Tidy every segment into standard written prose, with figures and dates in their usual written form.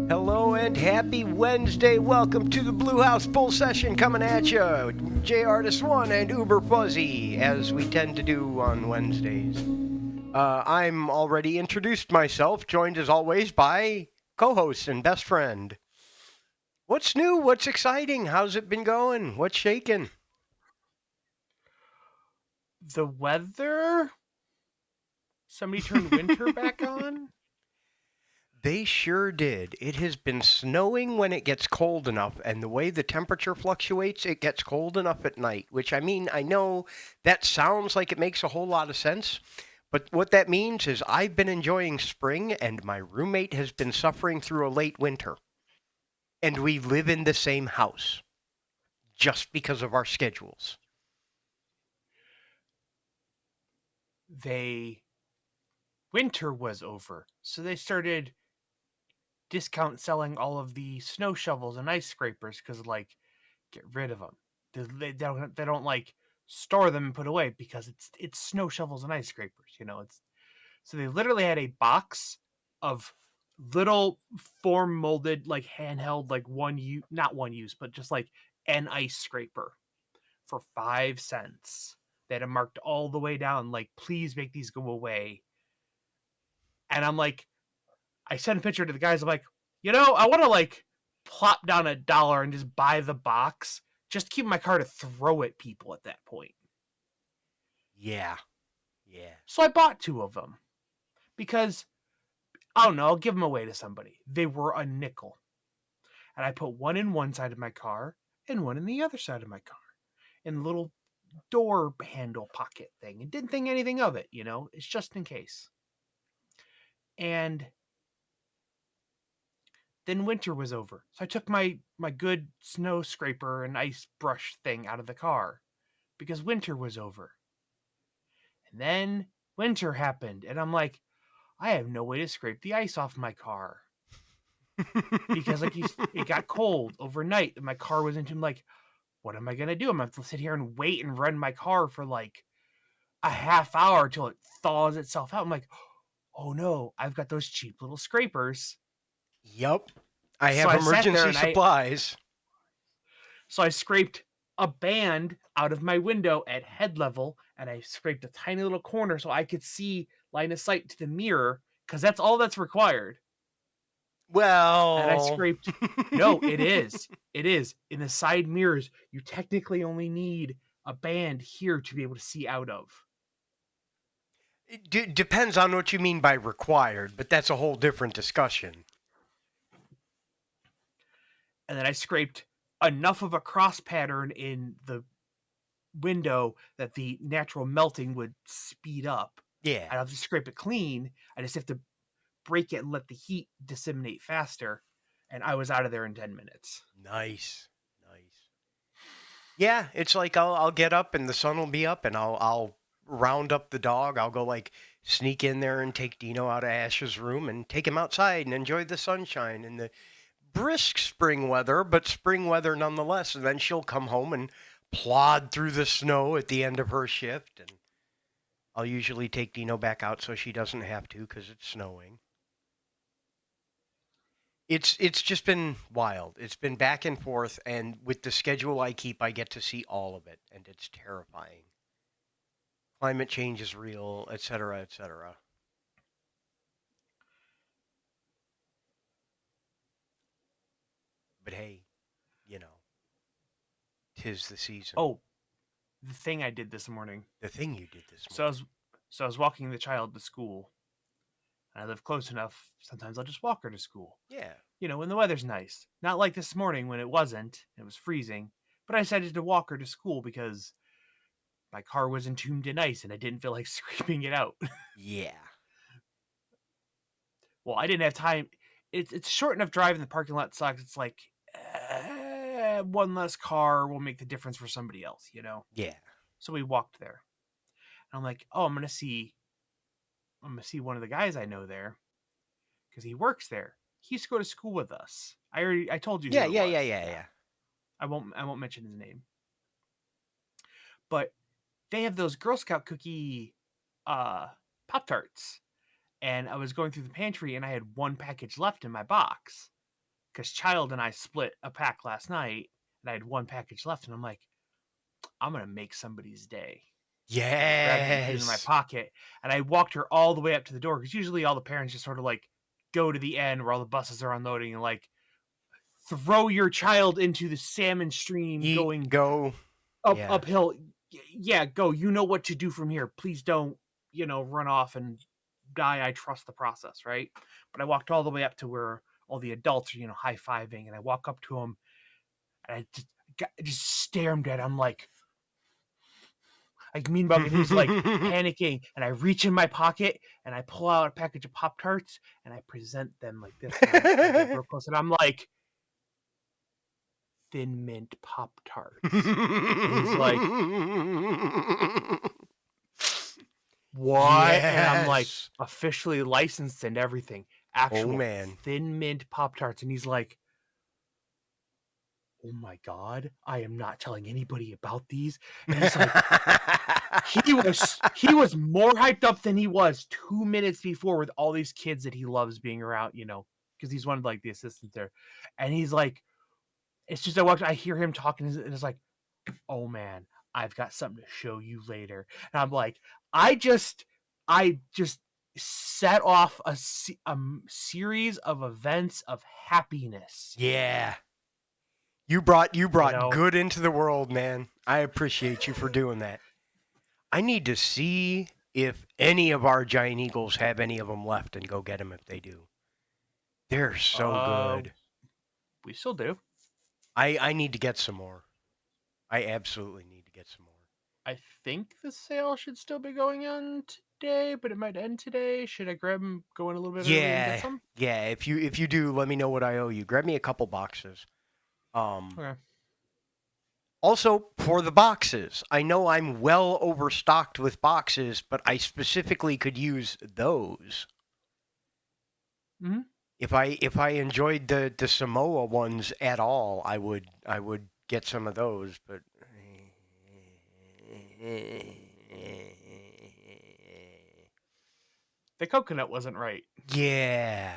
Hello and happy Wednesday. Welcome to the Blue House Full Session coming at you. J Artist 1 and Uber Fuzzy, as we tend to do on Wednesdays. I'm already introduced myself, joined as always by co-host and best friend. What's new? What's exciting? How's it been going? What's shaking? The weather? Somebody turned winter back on? They sure did. It has been snowing when it gets cold enough, and the way the temperature fluctuates, it gets cold enough at night, which I mean, I know that sounds like it makes a whole lot of sense, but what that means is I've been enjoying spring, and my roommate has been suffering through a late winter. And we live in the same house just because of our schedules. Winter was over, so they started discount selling all of the snow shovels and ice scrapers because, like, get rid of them. They don't like store them and put away because it's snow shovels and ice scrapers. So they literally had a box of little form molded, like handheld, like not one use, but just like an ice scraper for 5 cents. They had it marked all the way down, like, please make these go away. And I'm like, I sent a picture to the guys. I'm like, I want to like plop down $1 and just buy the box. Just keep my car to throw at people at that point. Yeah. Yeah. So I bought 2 of them because I don't know, I'll give them away to somebody. They were a nickel. And I put one in one side of my car and one in the other side of my car in a little door handle pocket thing, and didn't think anything of it. It's just in case. And then winter was over. So I took my good snow scraper and ice brush thing out of the car because winter was over. And then winter happened, and I'm like, I have no way to scrape the ice off my car because it got cold overnight and my car was into like, what am I gonna do? I'm gonna have to sit here and wait and run my car for like a half hour till it thaws itself out. I'm like, oh no, I've got those cheap little scrapers. Yup. I So have I sat there emergency and supplies. I scraped a band out of my window at head level, and I scraped a tiny little corner so I could see line of sight to the mirror because that's all that's required. And I Well. scraped. No, it is. It is. In the side mirrors, you technically only need a band here to be able to see out of. It depends on what you mean by required, but that's a whole different discussion. And then I scraped enough of a cross pattern in the window that the natural melting would speed up. Yeah. I don't have to scrape it clean. I just have to break it and let the heat disseminate faster. And I was out of there in 10 minutes. Nice. Nice. Yeah, it's like I'll get up and the sun will be up and I'll round up the dog. I'll go like sneak in there and take Dino out of Ash's room and take him outside and enjoy the sunshine and the brisk spring weather, but spring weather nonetheless. And then she'll come home and plod through the snow at the end of her shift. And I'll usually take Dino back out so she doesn't have to because it's snowing. It's just been wild. It's been back and forth, and with the schedule I keep, I get to see all of it, and it's terrifying. Climate change is real, etc., etc. But hey, you know, 'tis the season. Oh, the thing I did this morning. The thing you did this So morning. I was walking the child to school. And I live close enough. Sometimes I'll just walk her to school. Yeah. When the weather's nice. Not like this morning when it wasn't. It was freezing. But I decided to walk her to school because my car was entombed in ice and I didn't feel like scraping it out. Yeah. Well, I didn't have time. It's a short enough drive and the parking lot sucks. It's like one less car will make the difference for somebody else. Yeah. So we walked there. And I'm like, oh, I'm gonna see one of the guys I know there because he works there. He used to go to school with us. I told you. Yeah, who it yeah, was. yeah, yeah, yeah. I won't mention his name. But they have those Girl Scout cookie Pop Tarts. And I was going through the pantry and I had one package left in my box. Because Child and I split a pack last night and I had one package left, and I'm like, I'm gonna make somebody's day. I grabbed it and put it in my Yes. pocket, and I walked her all the way up to the door because usually all the parents just sort of like go to the end where all the buses are unloading and like throw your child into the salmon stream Eat, going go. Yeah. uphill. Yeah, go. You know what to do from here. Please don't, run off and die. I trust the process, right? But I walked all the way up to where all the adults are, high-fiving, and I walk up to them and I just stare him dead. I'm like mean bug, and he's like panicking, and I reach in my pocket and I pull out a package of Pop Tarts and I present them like this. And I get real close and I'm like, Thin Mint Pop Tarts. And he's like, what? And I'm like, Yes. officially licensed and everything. Actual man. Thin Mint Pop Tarts. And he's like, oh my God, I am not telling anybody about these. And he's like, he was more hyped up than he was 2 minutes before with all these kids that he loves being around, because he's one of like the assistants there. And he's like, it's just I hear him talking and it's like, oh man, I've got something to show you later. And I'm like, I just set off a series of events of happiness. Yeah. You brought know? good into the world, man. I appreciate you for doing that. I need to see if any of our giant eagles have any of them left and go get them if they do. They're so good. We still do. I need to get some more. I absolutely need to get some more. I think the sale should still be going on today, but it might end today. Should I grab them, go in a little bit early and get some? Yeah. If you do, let me know what I owe you. Grab me a couple boxes. Okay. Also, for the boxes, I know I'm well overstocked with boxes, but I specifically could use those. Mm-hmm. If I enjoyed the Samoa ones at all, I would get some of those. But The coconut wasn't right. yeah.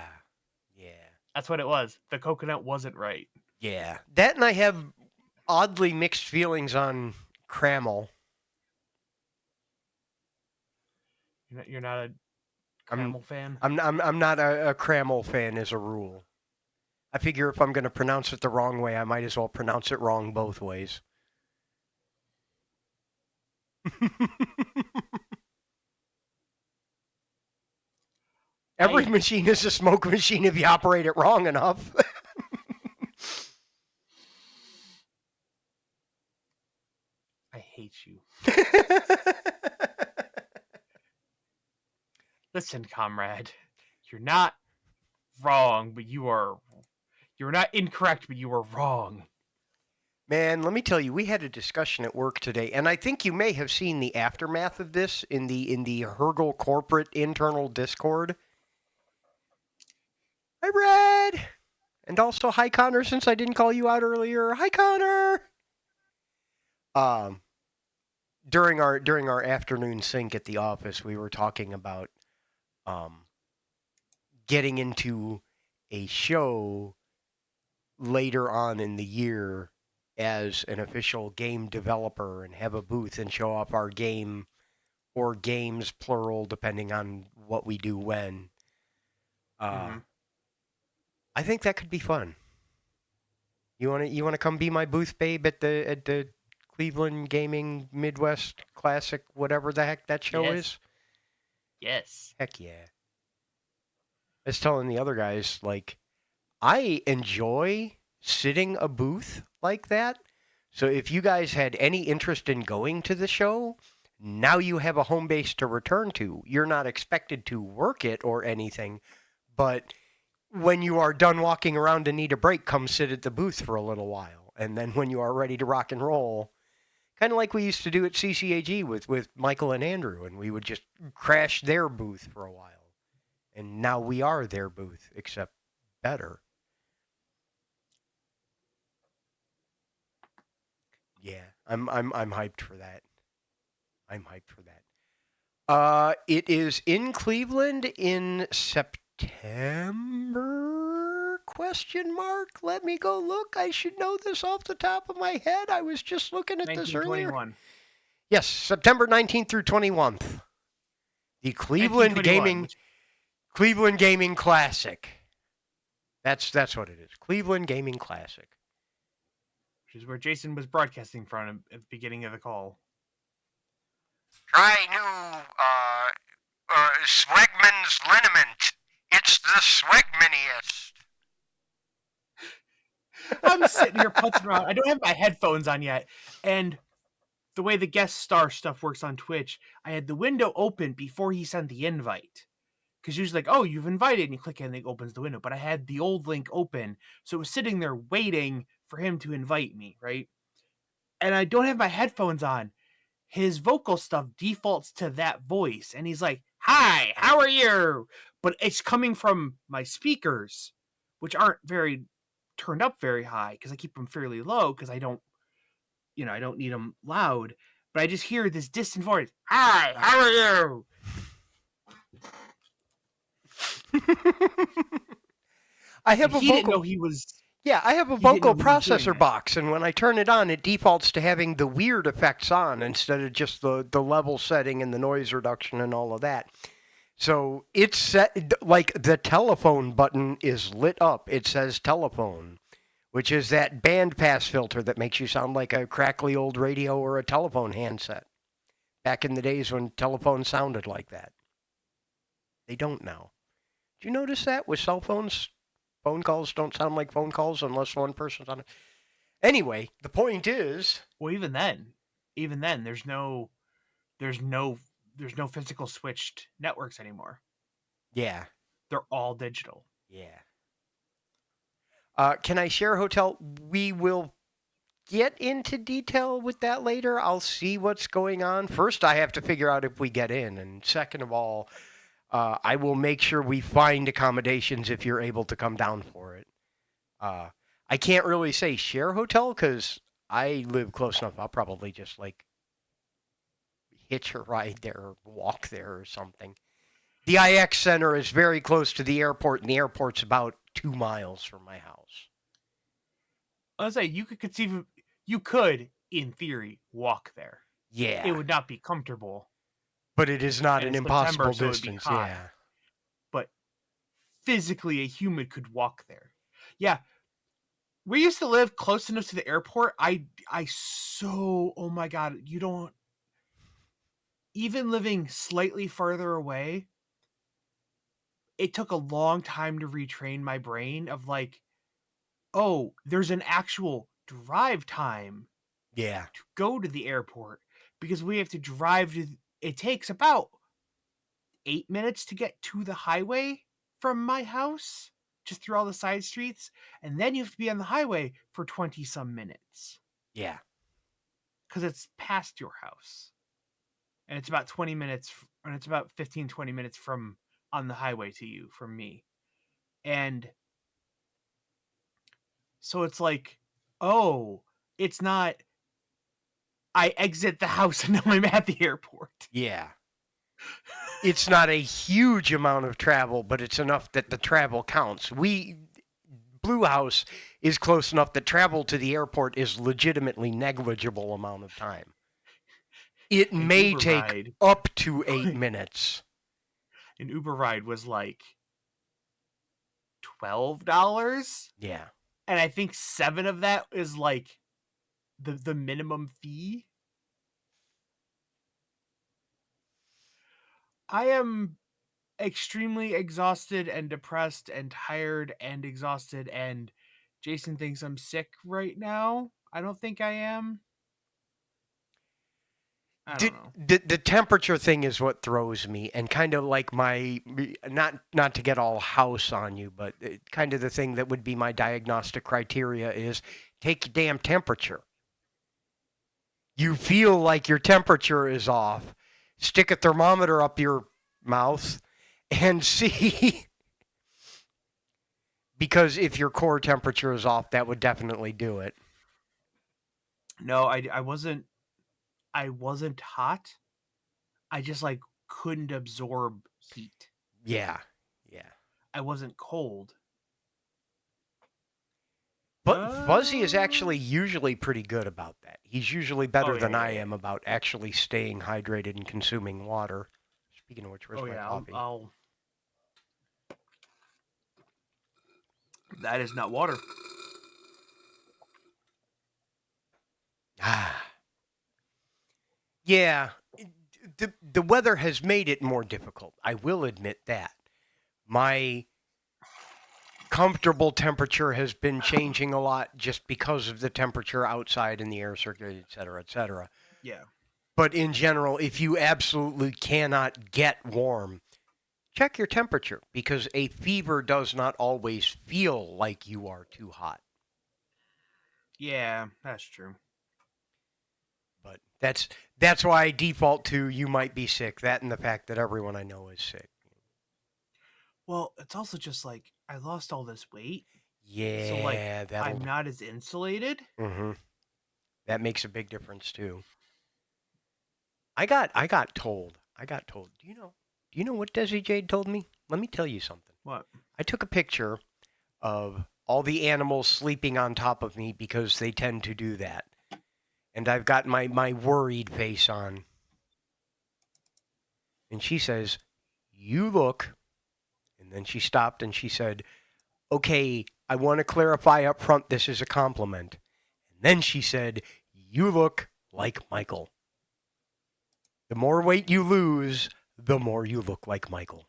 That's what it was. The coconut wasn't right. Yeah. That, and I have oddly mixed feelings on Cramel. You're not a Cramel fan? I'm not a Cramel fan as a rule. I figure if I'm going to pronounce it the wrong way, I might as well pronounce it wrong both ways. Every machine is a smoke machine if you operate it wrong enough. I hate you. Listen, comrade, you're not wrong, but you're not incorrect, but you are wrong. Man, let me tell you, we had a discussion at work today, and I think you may have seen the aftermath of this in the Hergel corporate internal Discord. Hi, Brad! And also, hi, Connor, since I didn't call you out earlier. Hi, Connor! During our afternoon sync at the office, we were talking about getting into a show later on in the year as an official game developer and have a booth and show off our game or games plural depending on what we do when. I think that could be fun. You want to come be my booth babe at the Cleveland Gaming Midwest Classic, whatever the heck that show is? Yes. Heck yeah. I was telling the other guys, like, I enjoy sitting a booth like that. So if you guys had any interest in going to the show, now you have a home base to return to. You're not expected to work it or anything, but when you are done walking around and need a break, come sit at the booth for a little while. And then when you are ready to rock and roll, kind of like we used to do at CCAG with Michael and Andrew, and we would just crash their booth for a while. And now we are their booth, except better. Yeah, I'm hyped for that. I'm hyped for that. It is in Cleveland in September? Question mark. Let me go look. I should know this off the top of my head. I was just looking at this earlier. Yes, September 19th through 21st. The Cleveland Gaming Classic. That's what it is. Cleveland Gaming Classic. Which is where Jason was broadcasting from at the beginning of the call. Try new Swegman's liniment. It's the Swegmaniest. I'm sitting here punching around. I don't have my headphones on yet. And the way the guest star stuff works on Twitch, I had the window open before he sent the invite. Because usually, like, oh, you've invited, and you click it and it opens the window. But I had the old link open, so it was sitting there waiting for him to invite me, right? And I don't have my headphones on. His vocal stuff defaults to that voice, and he's like, "Hi, how are you?" But it's coming from my speakers, which aren't very turned up very high because I keep them fairly low because I don't need them loud. But I just hear this distant voice. Hi, how are you? I have And a he didn't know vocal. he was. Yeah, I have a He didn't know vocal he was doing processor that. box, and when I turn it on, it defaults to having the weird effects on instead of just the level setting and the noise reduction and all of that. So it's set like the telephone button is lit up. It says telephone, which is that bandpass filter that makes you sound like a crackly old radio or a telephone handset. Back in the days when telephones sounded like that. They don't now. Do you notice that with cell phones? Phone calls don't sound like phone calls unless one person's on it. Anyway, the point is, Well, even then, there's no there's no physical switched networks anymore. yeah, They're all digital. yeah. Can I share a hotel? We will get into detail with that later. I'll see what's going on. First, I have to figure out if we get in, and second of all, I will make sure we find accommodations if you're able to come down for it. Uh, I can't really say share hotel because I live close enough. I'll probably just like hitch a ride there or walk there or something. The IX Center is very close to the airport, and the airport's about 2 miles from my house. I was say you could, in theory, walk there. It Yeah, would not be comfortable, but it is not and an it's September, impossible so it'd be distance. hot. Yeah. But physically, a human could walk there. Yeah, we used to live close enough to the airport. Oh my god, you don't even living slightly further away. It took a long time to retrain my brain of like, oh, there's an actual drive time Yeah. to go to the airport because we have to drive to. It takes about 8 minutes to get to the highway from my house, just through all the side streets, and then you have to be on the highway for 20 some minutes Yeah. because it's past your house, and it's about 20 minutes, and it's about 15-20 minutes from on the highway to you from me, and so it's like, oh, it's not. I exit the house and now I'm at the airport. Yeah. It's not a huge amount of travel, but it's enough that the travel counts. Blue House is close enough that travel to the airport is legitimately negligible amount of time. It An may Uber take ride, up to 8 an minutes. Uber ride was like $12, Yeah. and I think 7 of that is like the minimum fee. I am extremely exhausted and depressed and tired and exhausted, and Jason thinks I'm sick right now. I don't think I am. I don't know. The temperature thing is what throws me, and kind of like my not to get all house on you, but kind of the thing that would be my diagnostic criteria is take your damn temperature. You feel like your temperature is off, stick a thermometer up your mouth and see. Because if your core temperature is off, that would definitely do it. No, I wasn't hot. I just like couldn't absorb heat. Yeah, yeah. I wasn't cold. But Fuzzy is Uh, actually usually pretty good about that. He's usually better oh than I yeah. am about actually staying hydrated and consuming water. Speaking of which, where's Oh my yeah. coffee? I'll. That is not water. Ah, yeah. The weather has made it more difficult. I will admit that. My comfortable temperature has been changing a lot just because of the temperature outside in the air circulating, et cetera, et cetera. Yeah. But in general, if you absolutely cannot get warm, check your temperature because a fever does not always feel like you are too hot. Yeah, that's true. But that's why I default to you might be sick. That and the fact that everyone I know is sick. Well, it's also just like I lost all this weight. So like Yeah, that'll. I'm not as insulated. Mm-hmm. That makes a big difference too. I got told. I got told. Do you know what Desi Jade told me? Let me tell you something. What? I took a picture of all the animals sleeping on top of me because they tend to do that. And I've got my worried face on. And she says, "You look." And then she stopped and she said, "Okay, I want to clarify up front this is a compliment." And then she said, "You look like Michael. The more weight you lose, the more you look like Michael."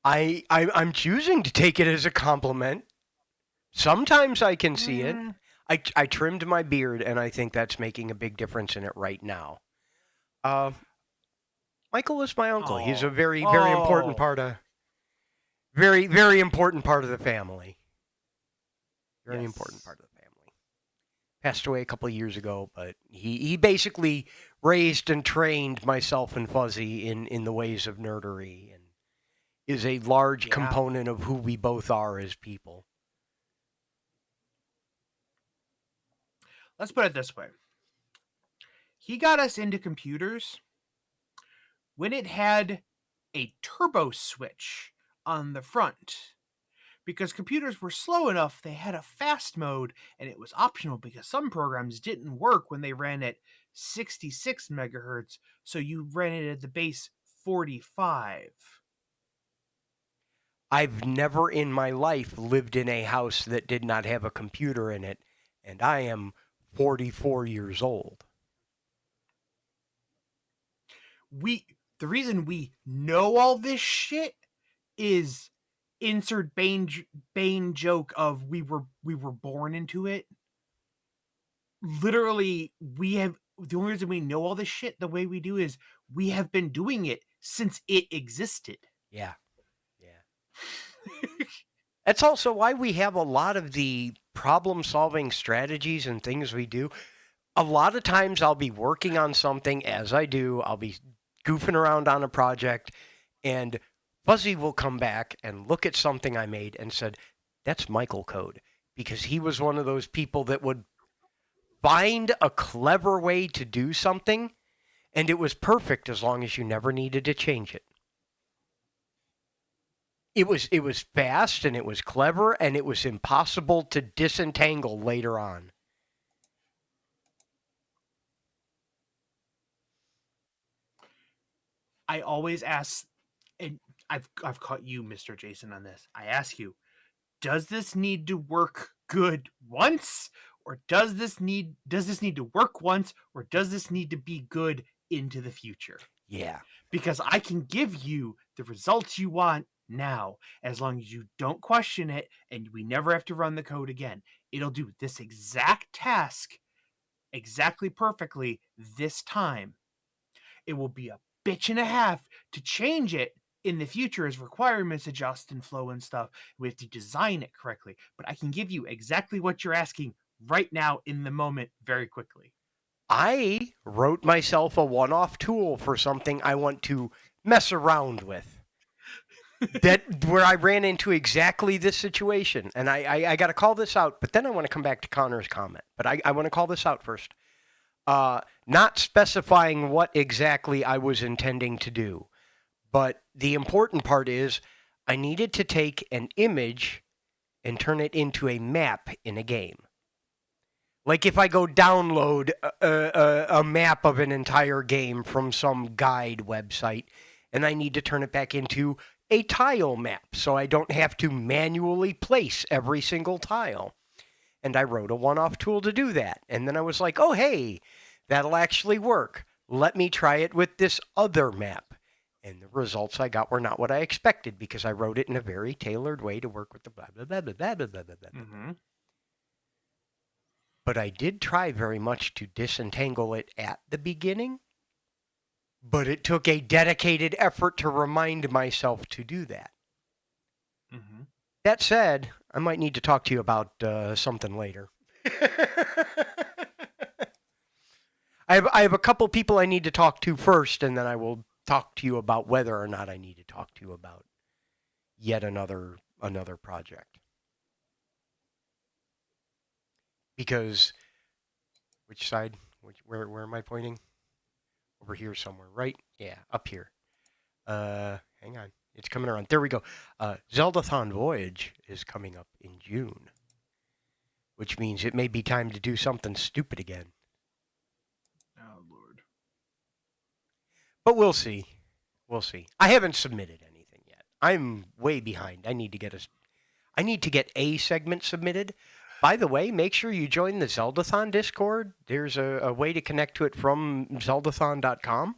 I'm choosing to take it as a compliment. Sometimes I can see it. Mm, I trimmed my beard, and I think that's making a big difference in it right now. Uh, Michael is my uncle. He's a oh. very, very important Oh. part of very, very important part of the family. Very important Yes. part of the family. Passed away a couple of years ago, but he basically raised and trained myself and Fuzzy in the ways of nerdery, and is a large Yeah. component of who we both are as people. Let's put it this way. He got us into computers when it had a turbo switch on the front. Because computers were slow enough, they had a fast mode, and it was optional because some programs didn't work when they ran at 66 megahertz, so you ran it at the base 45. I've never in my life lived in a house that did not have a computer in it, and I am 44 years old. We the reason we know all this shit is insert Bane joke of we were born into it. Literally, we have the only reason we know all this shit the way we do is we have been doing it since it existed. Yeah, yeah. That's also why we have a lot of the problem solving strategies and things we do. A lot of times I'll be working on something as I do, I'll be goofing around on a project, and Fuzzy will come back and look at something I made and said, "That's Michael code." Because he was one of those people that would find a clever way to do something, and it was perfect as long as you never needed to change it. It was fast and it was clever and it was impossible to disentangle later on. I always ask, and I've caught you, Mr. Jason, on this. I ask you, does this need to work good once, or does this need to work once, or does this need to be good into the future? Yeah. Because I can give you the results you want now, as long as you don't question it and we never have to run the code again. It'll do this exact task exactly perfectly this time. It will be a bitch and a half to change it in the future as requirements adjust and flow and stuff. We have to design it correctly, but I can give you exactly what you're asking right now in the moment very quickly. I wrote myself a one off tool for something I want to mess around with. That where I ran into exactly this situation. And I got to call this out, but then I want to come back to Connor's comment. But I want to call this out first. Not specifying what exactly I was intending to do. But the important part is I needed to take an image and turn it into a map in a game. Like if I go download a map of an entire game from some guide website and I need to turn it back into a tile map so I don't have to manually place every single tile. And I wrote a one off tool to do that. And then I was like, oh, hey, that'll actually work. Let me try it with this other map. And the results I got were not what I expected because I wrote it in a very tailored way to work with the blah, blah, blah, blah, blah, blah, blah, blah, blah. Mm-hmm. But I did try very much to disentangle it at the beginning. But it took a dedicated effort to remind myself to do that. Mm-hmm. That said, I might need to talk to you about something later. I have a couple people I need to talk to first, and then I will talk to you about whether or not I need to talk to you about yet another project. Because which side? Where am I pointing? Over here somewhere, right? Yeah, up here. Hang on. It's coming around. There we go. Zeldathon Voyage is coming up in June, which means it may be time to do something stupid again. Oh, Lord. But we'll see. We'll see. I haven't submitted anything yet. I'm way behind. I need to get a segment submitted. By the way, make sure you join the Zeldathon Discord. There's a way to connect to it from zeldathon.com.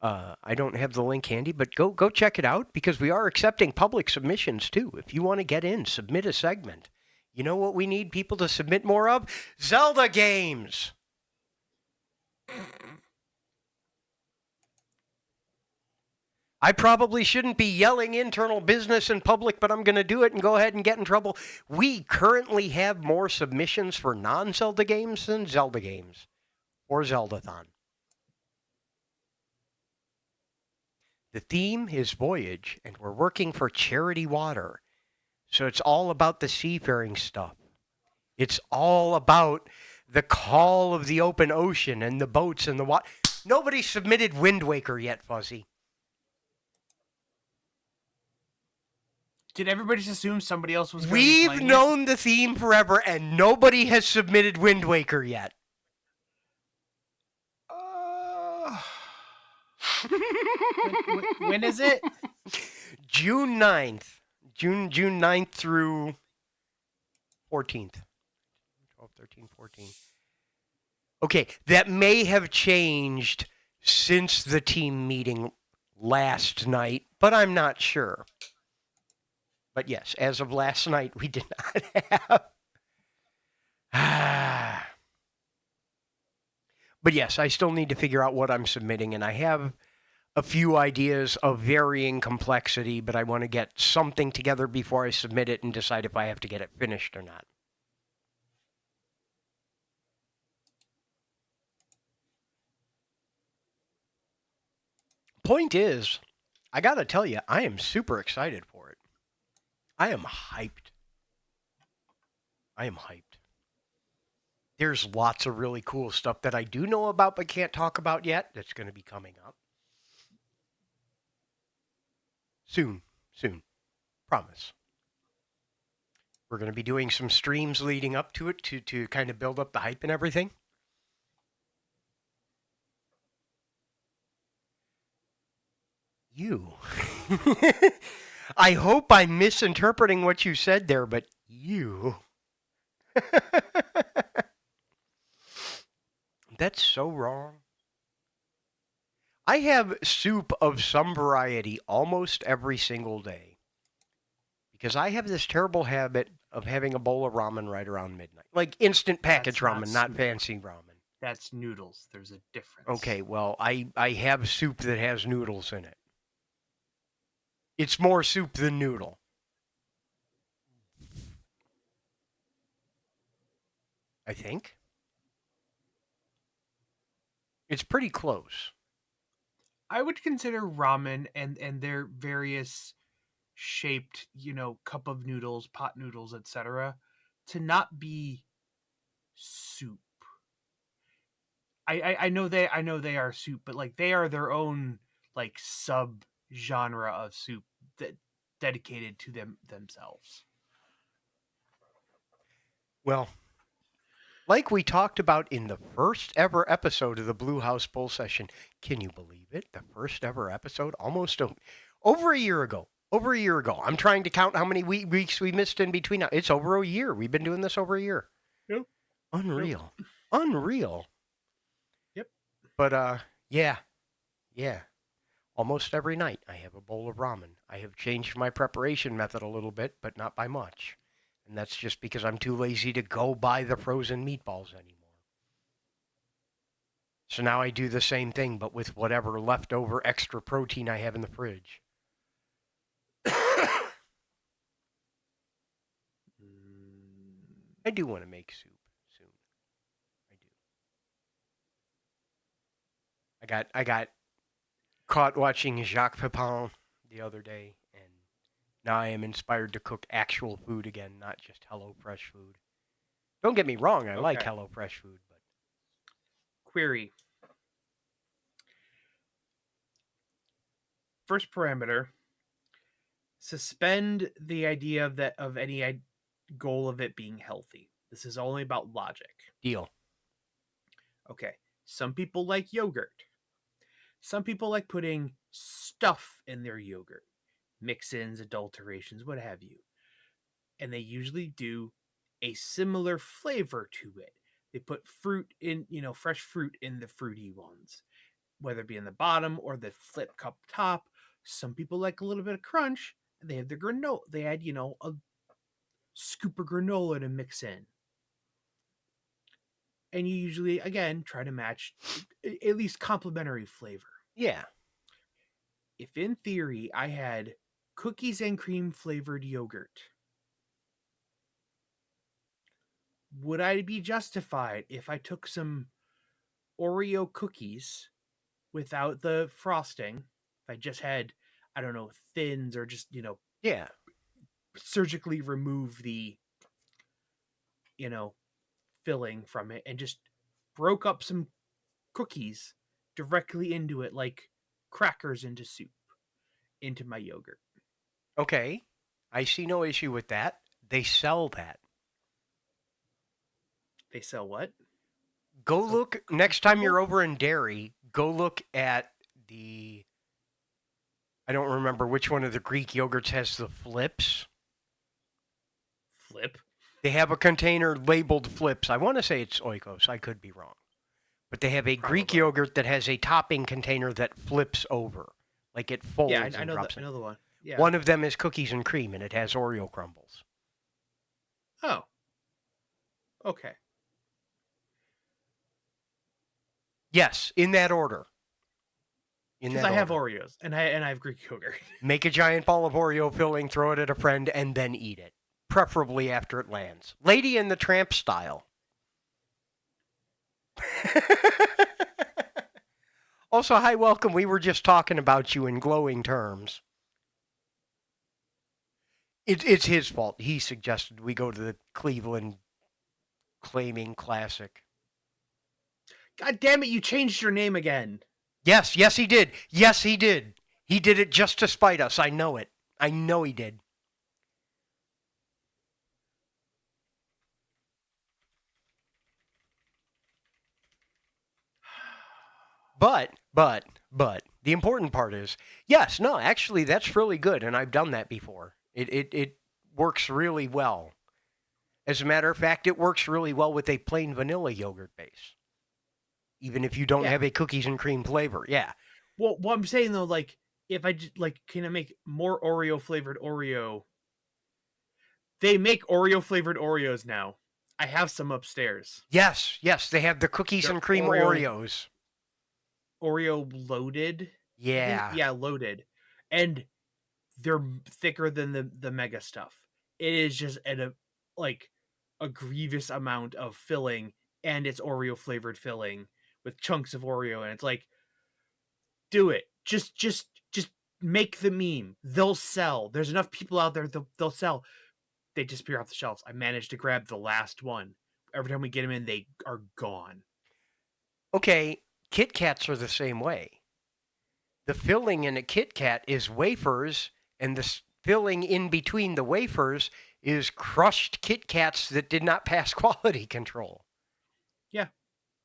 I don't have the link handy, but go check it out because we are accepting public submissions too. If you want to get in, submit a segment. You know what we need people to submit more of? Zelda games. I probably shouldn't be yelling internal business in public, but I'm going to do it and go ahead and get in trouble. We currently have more submissions for non-Zelda games than Zelda games for Zeldathon. The theme is Voyage, and we're working for Charity Water. So it's all about the seafaring stuff. It's all about the call of the open ocean and the boats and the water. Nobody submitted Wind Waker yet, Fuzzy. Did everybody just assume somebody else was going to be We've playing known the theme forever, and nobody has submitted Wind Waker yet. When is it? June 9th. June 9th through 14th. 12, 13, 14. Okay, that may have changed since the team meeting last night, but I'm not sure. But yes, as of last night, we did not have. But yes, I still need to figure out what I'm submitting, and I have a few ideas of varying complexity, but I want to get something together before I submit it and decide if I have to get it finished or not. Point is, I gotta tell you, I am super excited for it. I am hyped. There's lots of really cool stuff that I do know about but can't talk about yet that's going to be coming up. Soon. Promise. We're going to be doing some streams leading up to it to kind of build up the hype and everything. You. I hope I'm misinterpreting what you said there, but you. That's so wrong. I have soup of some variety almost every single day. Because I have this terrible habit of having a bowl of ramen right around midnight. Like instant package ramen, not fancy ramen. That's noodles. There's a difference. Okay, well, I have soup that has noodles in it. It's more soup than noodle. I think. It's pretty close. I would consider ramen and their various shaped, cup of noodles, pot noodles, etc., to not be soup. I know they are soup, but like they are their own like sub genre of soup that dedicated to themselves. Well, like we talked about in the first ever episode of the Blue House Bull Session, can you believe it? The first ever episode, almost over a year ago. Over a year ago. I'm trying to count how many weeks we missed in between. It's over a year. We've been doing this over a year. Yep. Unreal. Yep. Unreal. Yep. But yeah. Almost every night I have a bowl of ramen. I have changed my preparation method a little bit, but not by much. And that's just because I'm too lazy to go buy the frozen meatballs anymore. So now I do the same thing, but with whatever leftover extra protein I have in the fridge. I do want to make soup soon. I do. I got caught watching Jacques Pepin the other day, and now I am inspired to cook actual food again, not just HelloFresh food. Don't get me wrong, I like Okay. HelloFresh food, but Query. First parameter. Suspend the idea of any goal of it being healthy. This is only about logic. deal. Okay. Some people like yogurt. Some people like putting stuff in their yogurt, mix-ins, adulterations, what have you. And they usually do a similar flavor to it. They put fruit in, fresh fruit in the fruity ones, whether it be in the bottom or the flip cup top. Some people like a little bit of crunch. They have the granola. They add, a scoop of granola to mix in. And you usually, again, try to match at least complementary flavor. Yeah. If in theory I had cookies and cream flavored yogurt, would I be justified if I took some Oreo cookies without the frosting? If I just had, I don't know, thins or just, Yeah. surgically remove the, filling from it and just broke up some cookies directly into it like crackers into soup, into my yogurt. Okay. I see no issue with that. They sell that. They sell what? Go So look next time you're over in Derry. Go look at the. I don't remember which one of the Greek yogurts has the flips. Flip. They have a container labeled flips. I want to say it's Oikos. I could be wrong. But they have a Greek Probably. yogurt that has a topping container that flips over. Like it folds Yeah, I and know drops that. I in. know the one. Yeah. One of them is cookies and cream, and it has Oreo crumbles. Oh. Okay. Yes, in that order. Because I have Oreos and I have Greek yogurt. Make a giant ball of Oreo filling, throw it at a friend, and then eat it. Preferably after it lands. Lady and the Tramp style. Also, hi, welcome. We were just talking about you in glowing terms. It's his fault. He suggested we go to the Cleveland Claiming Classic. God damn it, you changed your name again. Yes, he did. Yes, he did. He did it just to spite us. I know it. I know he did. But, the important part is, yes, no, actually, that's really good, and I've done that before. It works really well. As a matter of fact, it works really well with a plain vanilla yogurt base. Even if you don't have a cookies and cream flavor, yeah. Well, what I'm saying though, like, if I just, like, can I make more Oreo flavored Oreo? They make Oreo flavored Oreos now. I have some upstairs. Yes, they have the cookies They're and cream Oreos. Oreo loaded. Yeah. Yeah, loaded. And they're thicker than the mega stuff. It is just a grievous amount of filling, and it's Oreo flavored filling with chunks of Oreo, and it's like, do it. Just make the meme. They'll sell. There's enough people out there. They'll sell. They disappear off the shelves. I managed to grab the last one. Every time we get them in, they are gone. Okay, Kit Kats are the same way. The filling in a Kit Kat is wafers, and the filling in between the wafers is crushed Kit Kats that did not pass quality control. Yeah.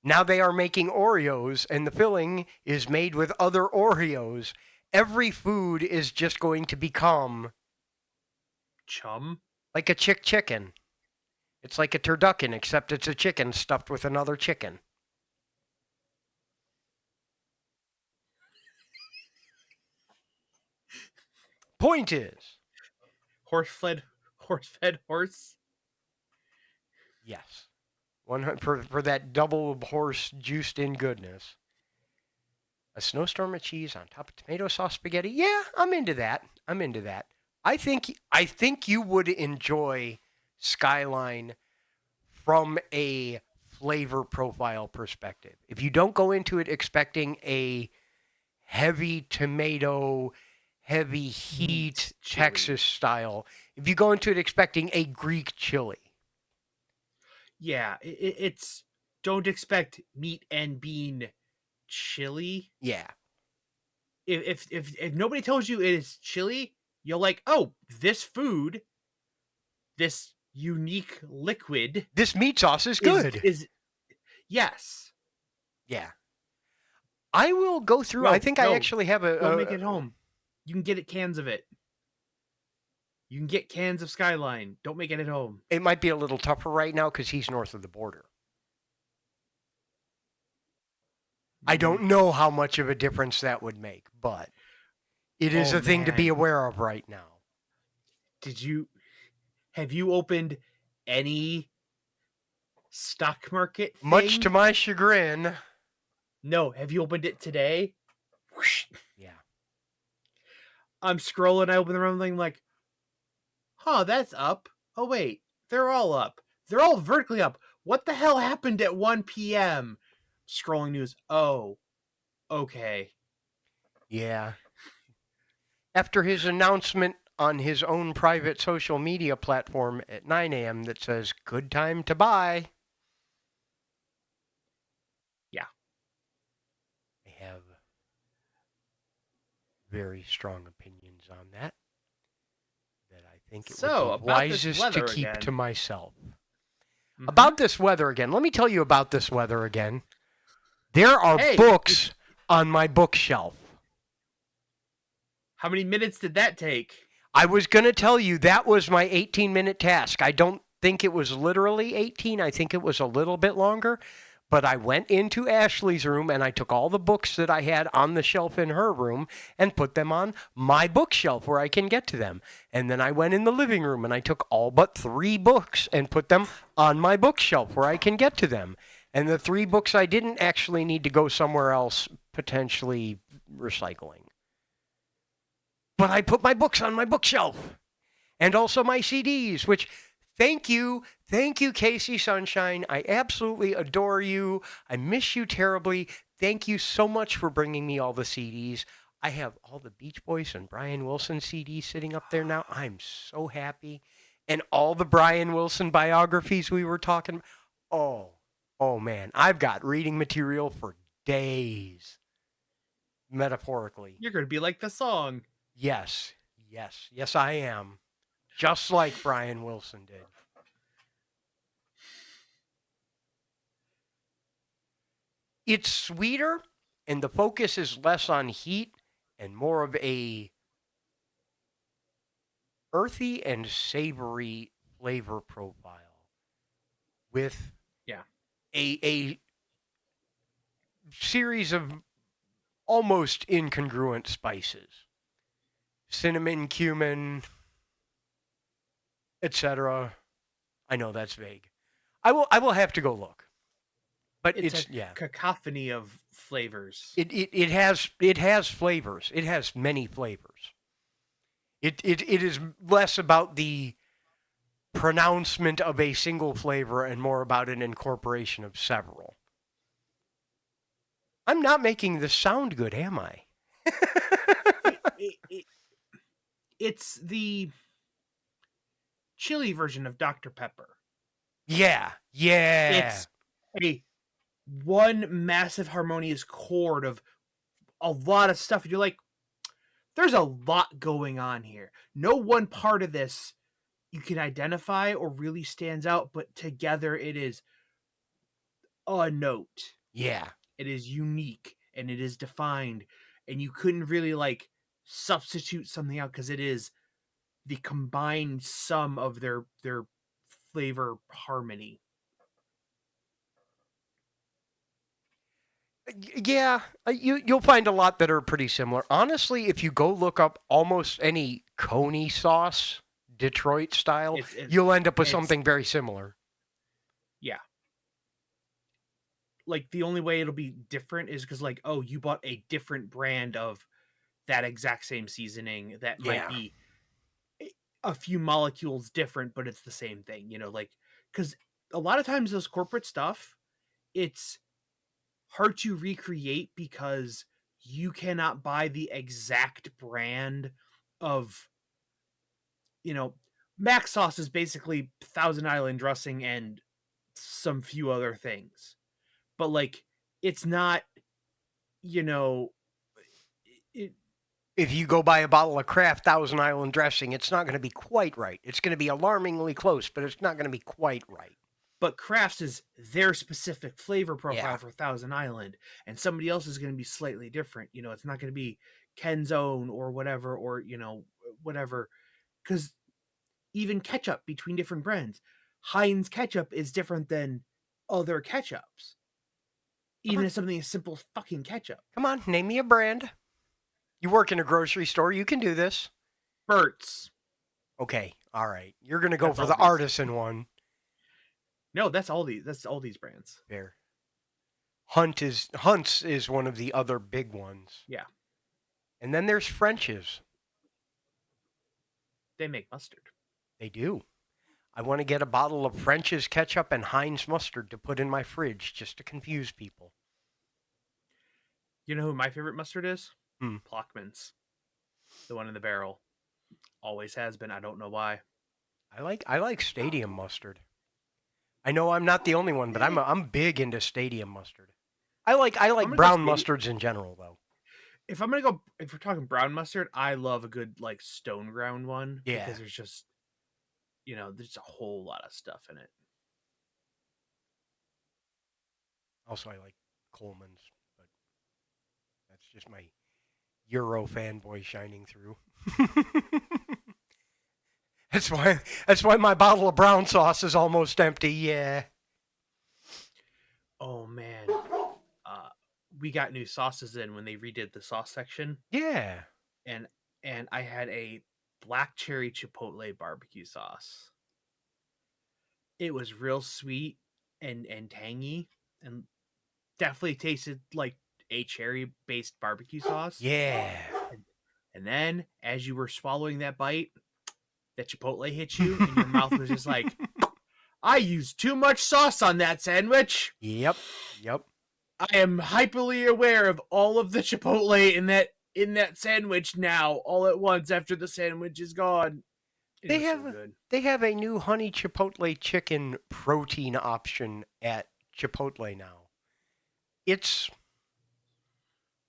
Now they are making Oreos, and the filling is made with other Oreos. Every food is just going to become Chum. like a chicken. It's like a turducken, except it's a chicken stuffed with another chicken. Point is, Horse-fed horse. yes, for that double horse juiced in goodness. A snowstorm of cheese on top of tomato sauce spaghetti. Yeah, I'm into that. I think you would enjoy Skyline from a flavor profile perspective. If you don't go into it expecting a heavy tomato, heavy Meat heat, chili. Texas style. If you go into it expecting a Greek chili. Yeah, it's don't expect meat and bean chili. Yeah. If nobody tells you it is chili, you're like, oh, this food, this unique liquid This meat sauce is good. is yes. Yeah. I will go through. I No, think I no, actually have don't make it home. You can get it cans of it. You can get cans of Skyline. Don't make it at home. it might be a little tougher right now because he's north of the border. I Mm. don't know how much of a difference that would make, but it is Oh a thing to be man, aware of right now. did you have you opened any stock market Much to thing? my chagrin. No, have you opened it today? Whoosh. Yeah. I'm scrolling. I open the wrong thing. Like, huh, that's up. Oh wait, they're all up. They're all vertically up. What the hell happened at 1 p.m.? Scrolling news. Oh, okay. Yeah. After his announcement on his own private social media platform at 9 a.m. that says, good time to buy, Yeah. I have very strong opinions on that I think it would So be about this wisest to weather keep to again. myself. Mm-hmm. About this weather again, let me tell you about this weather again. There are Hey, books on my bookshelf. how many minutes did that take? I was going to tell you that was my 18-minute task. I don't think it was literally 18. I think it was a little bit longer. But I went into Ashley's room and I took all the books that I had on the shelf in her room and put them on my bookshelf where I can get to them. And then I went in the living room and I took all but 3 books and put them on my bookshelf where I can get to them. And the 3 books I didn't actually need to go somewhere else, potentially recycling. But I put my books on my bookshelf and also my CDs, which thank you. Thank you, Casey Sunshine. I absolutely adore you. I miss you terribly. Thank you so much for bringing me all the CDs. I have all the Beach Boys and Brian Wilson CDs sitting up there now. I'm so happy. And all the Brian Wilson biographies we were talking about. Oh, oh man, I've got reading material for days, metaphorically. You're gonna be like the song. Yes, yes, I am. Just like Brian Wilson did. It's sweeter, and the focus is less on heat and more of a earthy and savory flavor profile with Yeah. a series of almost incongruent spices. Cinnamon, cumin, etc. I know that's vague. I will have to go look. But It's a it's yeah. cacophony of flavors. It has flavors. It has many flavors. It is less about the pronouncement of a single flavor and more about an incorporation of several. I'm not making this sound good, am I? It it's the chili version of Dr. Pepper. Yeah, yeah, It's a one massive harmonious chord of a lot of stuff. And you're like, there's a lot going on here. No one part of this you can identify or really stands out, but together it is a note. yeah. It is unique and it is defined, and you couldn't really like substitute something out because it is the combined sum of their flavor harmony. Yeah, you'll find a lot that are pretty similar. Honestly, if you go look up almost any Coney sauce, Detroit style, It's it, you'll end up with it's something very similar. yeah. Like the only way it'll be different is because like, oh, you bought a different brand of that exact same seasoning that might Yeah, be a few molecules different, but it's the same thing, like because a lot of times those corporate stuff, it's hard to recreate because you cannot buy the exact brand of, mac sauce is basically Thousand Island dressing and some few other things. But like it's not, you know, it, If you go buy a bottle of Kraft Thousand Island dressing, it's not going to be quite right. It's going to be alarmingly close, but it's not going to be quite right. but Kraft's is their specific flavor Yeah. profile for Thousand Island, and somebody else is going to be slightly different. It's not going to be Ken's Own or whatever, or whatever, because even ketchup between different brands, Heinz ketchup is different than other ketchups, Come even on. as something as simple as fucking ketchup. Come on. Name me a brand. You work in a grocery store. You can do this. Burt's. Okay. All right. You're going to go That's for the all these. artisan one. No, that's all these. That's all these brands. There. Hunt's is one of the other big ones. Yeah. And then there's French's. They make mustard. They do. I want to get a bottle of French's ketchup and Heinz mustard to put in my fridge just to confuse people. You know who my favorite mustard is? Hmm. Plockman's. The one in the barrel. Always has been. I don't know why. I like stadium mustard. I know I'm not the only one, but I'm big into stadium mustard. I like brown mustards in general though. If we're talking brown mustard, I love a good like stone ground one. Yeah. Because there's just there's a whole lot of stuff in it. Also, I like Coleman's, but that's just my Euro fanboy shining through. That's why my bottle of brown sauce is almost empty. Yeah. Oh man. We got new sauces in when they redid the sauce section. Yeah. And I had a black cherry chipotle barbecue sauce. It was real sweet and tangy, and definitely tasted like a cherry based barbecue sauce. Yeah. And then as you were swallowing that bite, that chipotle hit you, and your mouth was just like, I used too much sauce on that sandwich. Yep. I am hyperly aware of all of the chipotle in that sandwich now, all at once after the sandwich is gone. They have a new honey chipotle chicken protein option at Chipotle now. It's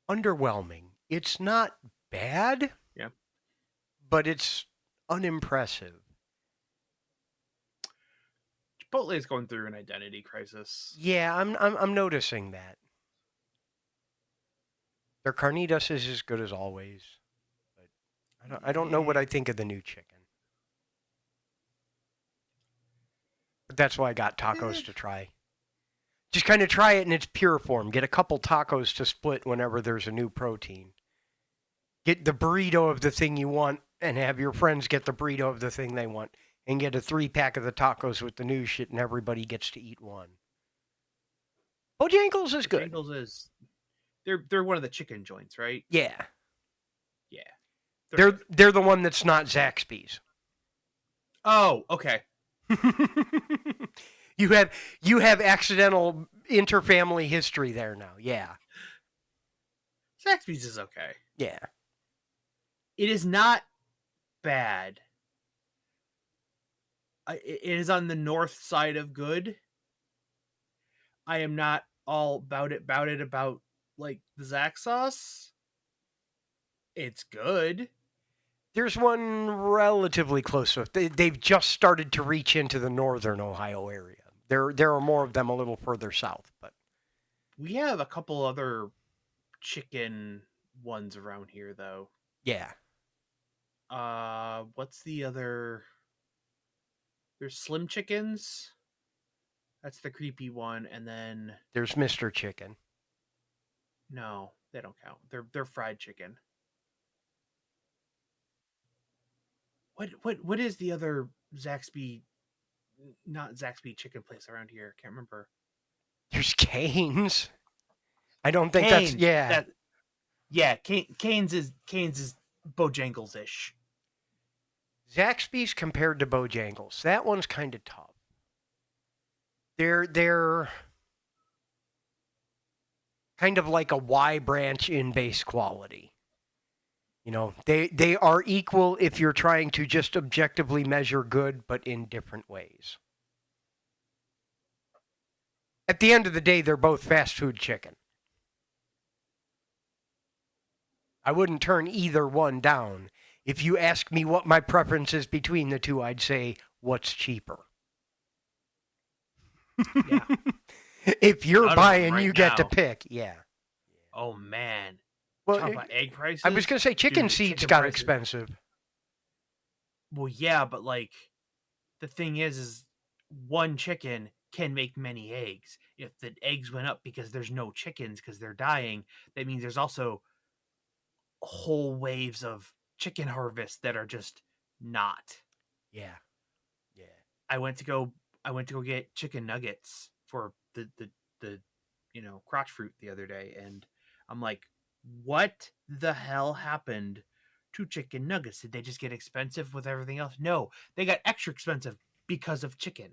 underwhelming. It's not bad. Yeah. But it's unimpressive. Chipotle is going through an identity crisis. Yeah, I'm noticing that. Their carnitas is as good as always, but I don't know what I think of the new chicken. But that's why I got tacos to try. Just kind of try it in its pure form. Get a couple tacos to split whenever there's a new protein. Get the burrito of the thing you want and have your friends get the burrito of the thing they want. And get a 3-pack of the tacos with the new shit and everybody gets to eat one. Bojangles is good. Bojangles is... They're one of the chicken joints, right? Yeah. Yeah. They're the one that's not Zaxby's. Oh, okay. You have accidental interfamily history there now. Yeah. Zaxby's is okay. Yeah. It is not bad. It is on the north side of good. I am not all about like the Zax sauce. It's good. There's one relatively close to it. They've just started to reach into the northern Ohio area. There are more of them a little further south, but we have a couple other chicken ones around here though. Yeah. What's the other? There's Slim Chickens. That's the creepy one, and then There's Mr. Chicken. No, they don't count. They're fried chicken. What is the other Zaxby? Not Zaxby chicken place around here. Can't remember. There's Cane's. I don't think Cane's, that's Cane's is Bojangles ish. Zaxby's compared to Bojangles. That one's kind of tough. They're kind of like a Y branch in base quality. You know, they are equal if you're trying to just objectively measure good, but in different ways. At the end of the day, they're both fast food chicken. I wouldn't turn either one down. If you ask me what my preference is between the two, I'd say what's cheaper. Yeah. If you're None of them buying, right you get to now. pick. Yeah. Oh man. Well, Talk about egg I was prices. going to say chicken Dude, seeds chicken got prices. expensive. Well, yeah, but like the thing is one chicken can make many eggs. If the eggs went up because there's no chickens because they're dying, that means there's also whole waves of chicken harvest that are just not. Yeah. Yeah. I went to go get chicken nuggets for the crotch fruit the other day, and I'm like, what the hell happened to chicken nuggets? Did they just get expensive with everything else? No, they got extra expensive because of chicken.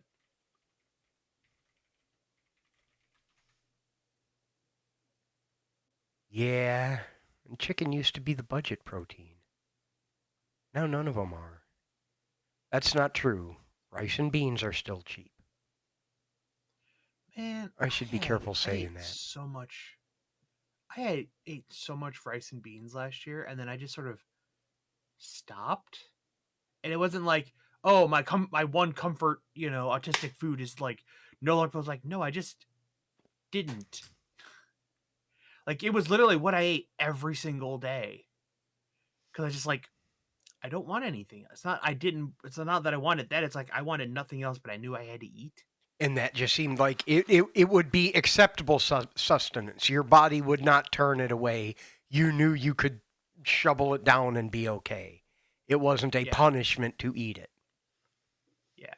Yeah. And chicken used to be the budget protein. Now none of them are. That's not true. Rice and beans are still cheap. Man, I should be careful I ate saying that. so much. Ate so much rice and beans last year, and then I just sort of stopped. And it wasn't like, oh, my one comfort, autistic food is like no longer. I was like, no, I just didn't. Like it was literally what I ate every single day because I just like I don't want anything. It's not I didn't. It's not that I wanted that. It's like I wanted nothing else, but I knew I had to eat. And that just seemed like it would be acceptable sustenance. Your body would not turn it away. You knew you could shovel it down and be okay. It wasn't a Yeah, punishment to eat it. yeah.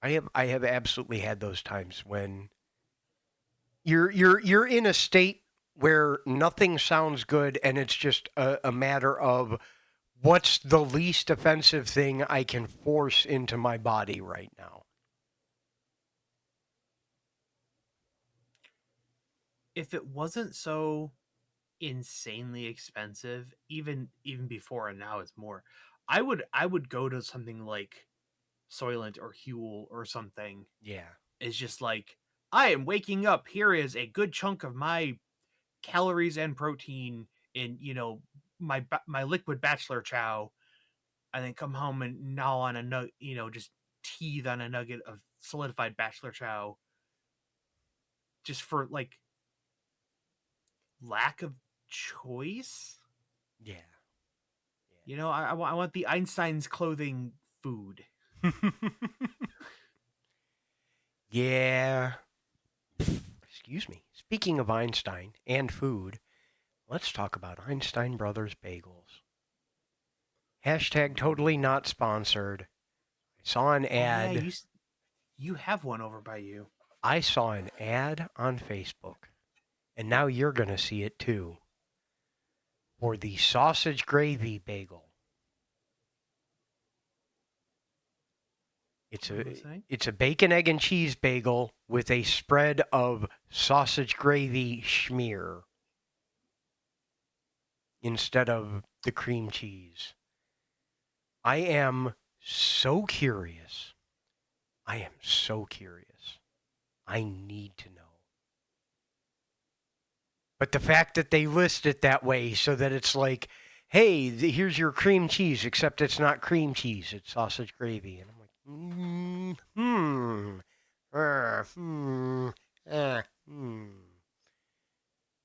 I have absolutely had those times when you're in a state where nothing sounds good and it's just a matter of what's the least offensive thing I can force into my body right now. If it wasn't so insanely expensive, even before and now it's more, I would go to something like Soylent or Huel or something. Yeah. Is just like I am waking up. Here is a good chunk of my calories and protein in my liquid bachelor chow, and then come home and gnaw on a nug, just teethe on a nugget of solidified bachelor chow, just for like lack of choice. Yeah. I want the Einstein's clothing food. Yeah. Excuse me. Speaking of Einstein and food, let's talk about Einstein Brothers bagels. Hashtag totally not sponsored. I saw an Oh yeah, ad. you have one over by you. I saw an ad on Facebook, and now you're going to see it too, for the sausage gravy bagel. It's What a am I saying? it's a bacon, egg, and cheese bagel with a spread of sausage gravy schmear instead of the cream cheese. I am so curious. I am so curious. I need to know. But the fact that they list it that way so that it's like, hey, here's your cream cheese, except it's not cream cheese, it's sausage gravy. And I'm like, hmm, hmm.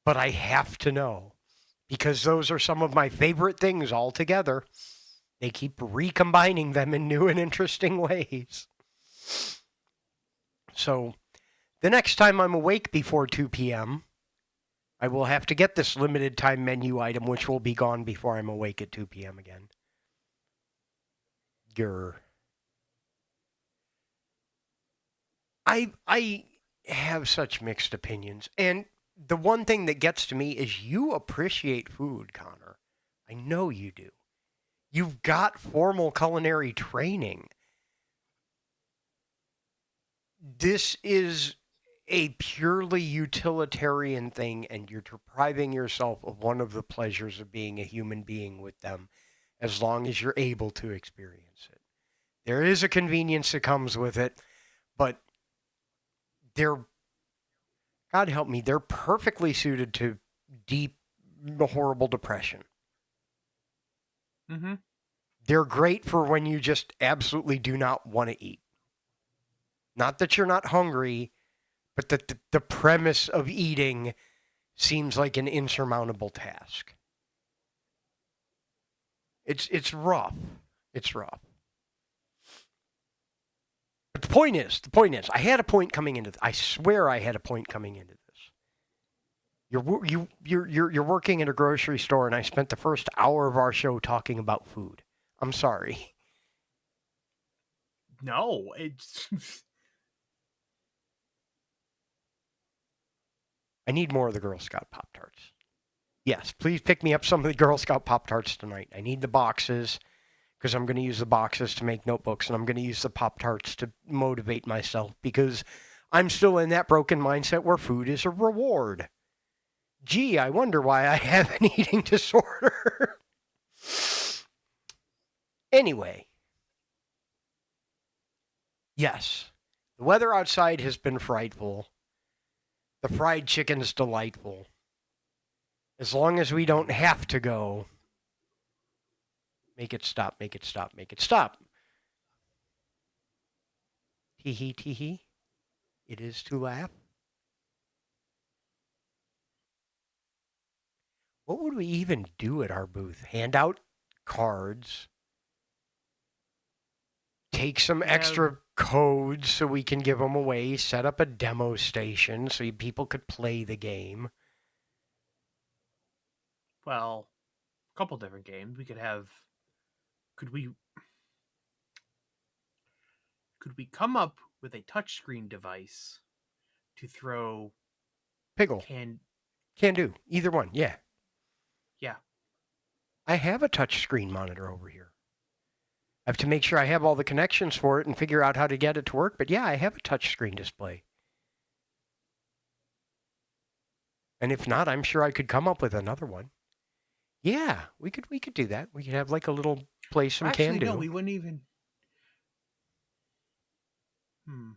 But I have to know because those are some of my favorite things altogether. They keep recombining them in new and interesting ways. So the next time I'm awake before 2 p.m., I will have to get this limited time menu item, which will be gone before I'm awake at 2 p.m. again. Grr. I have such mixed opinions, and the one thing that gets to me is you appreciate food, Connor. I know you do. You've got formal culinary training. This is a purely utilitarian thing, and you're depriving yourself of one of the pleasures of being a human being with them as long as you're able to experience it. There is a convenience that comes with it, but they're, God help me, they're perfectly suited to deep, horrible depression. Mm-hmm. They're great for when you just absolutely do not want to eat. Not that you're not hungry, but that the premise of eating seems like an insurmountable task. It's rough. It's rough. But I had a point coming into this. I swear I had a point coming into this. You're working in a grocery store, and I spent the first hour of our show talking about food. I'm sorry. No, it's I need more of the Girl Scout Pop Tarts. Yes, please pick me up some of the Girl Scout Pop Tarts tonight. I need the boxes because I'm going to use the boxes to make notebooks, and I'm going to use the Pop Tarts to motivate myself because I'm still in that broken mindset where food is a reward. Gee, I wonder why I have an eating disorder. Anyway, yes, the weather outside has been frightful. The fried chicken's delightful. As long as we don't have to go, make it stop, make it stop, make it stop. Tee hee, tee hee. It is to laugh. What would we even do at our booth? Hand out cards, take some have extra codes so we can give them away, set up a demo station so people could play the game. well, a couple different games. We could have. Could we? Could we come up with a touchscreen device to throw Piggle. can? Can do. Either one. Yeah. Yeah. I have a touchscreen monitor over here. I have to make sure I have all the connections for it and figure out how to get it to work. But yeah, I have a touchscreen display. And if not, I'm sure I could come up with another one. Yeah, we could do that. We could have like a little play some can Actually, do. no. We wouldn't even. Hmm.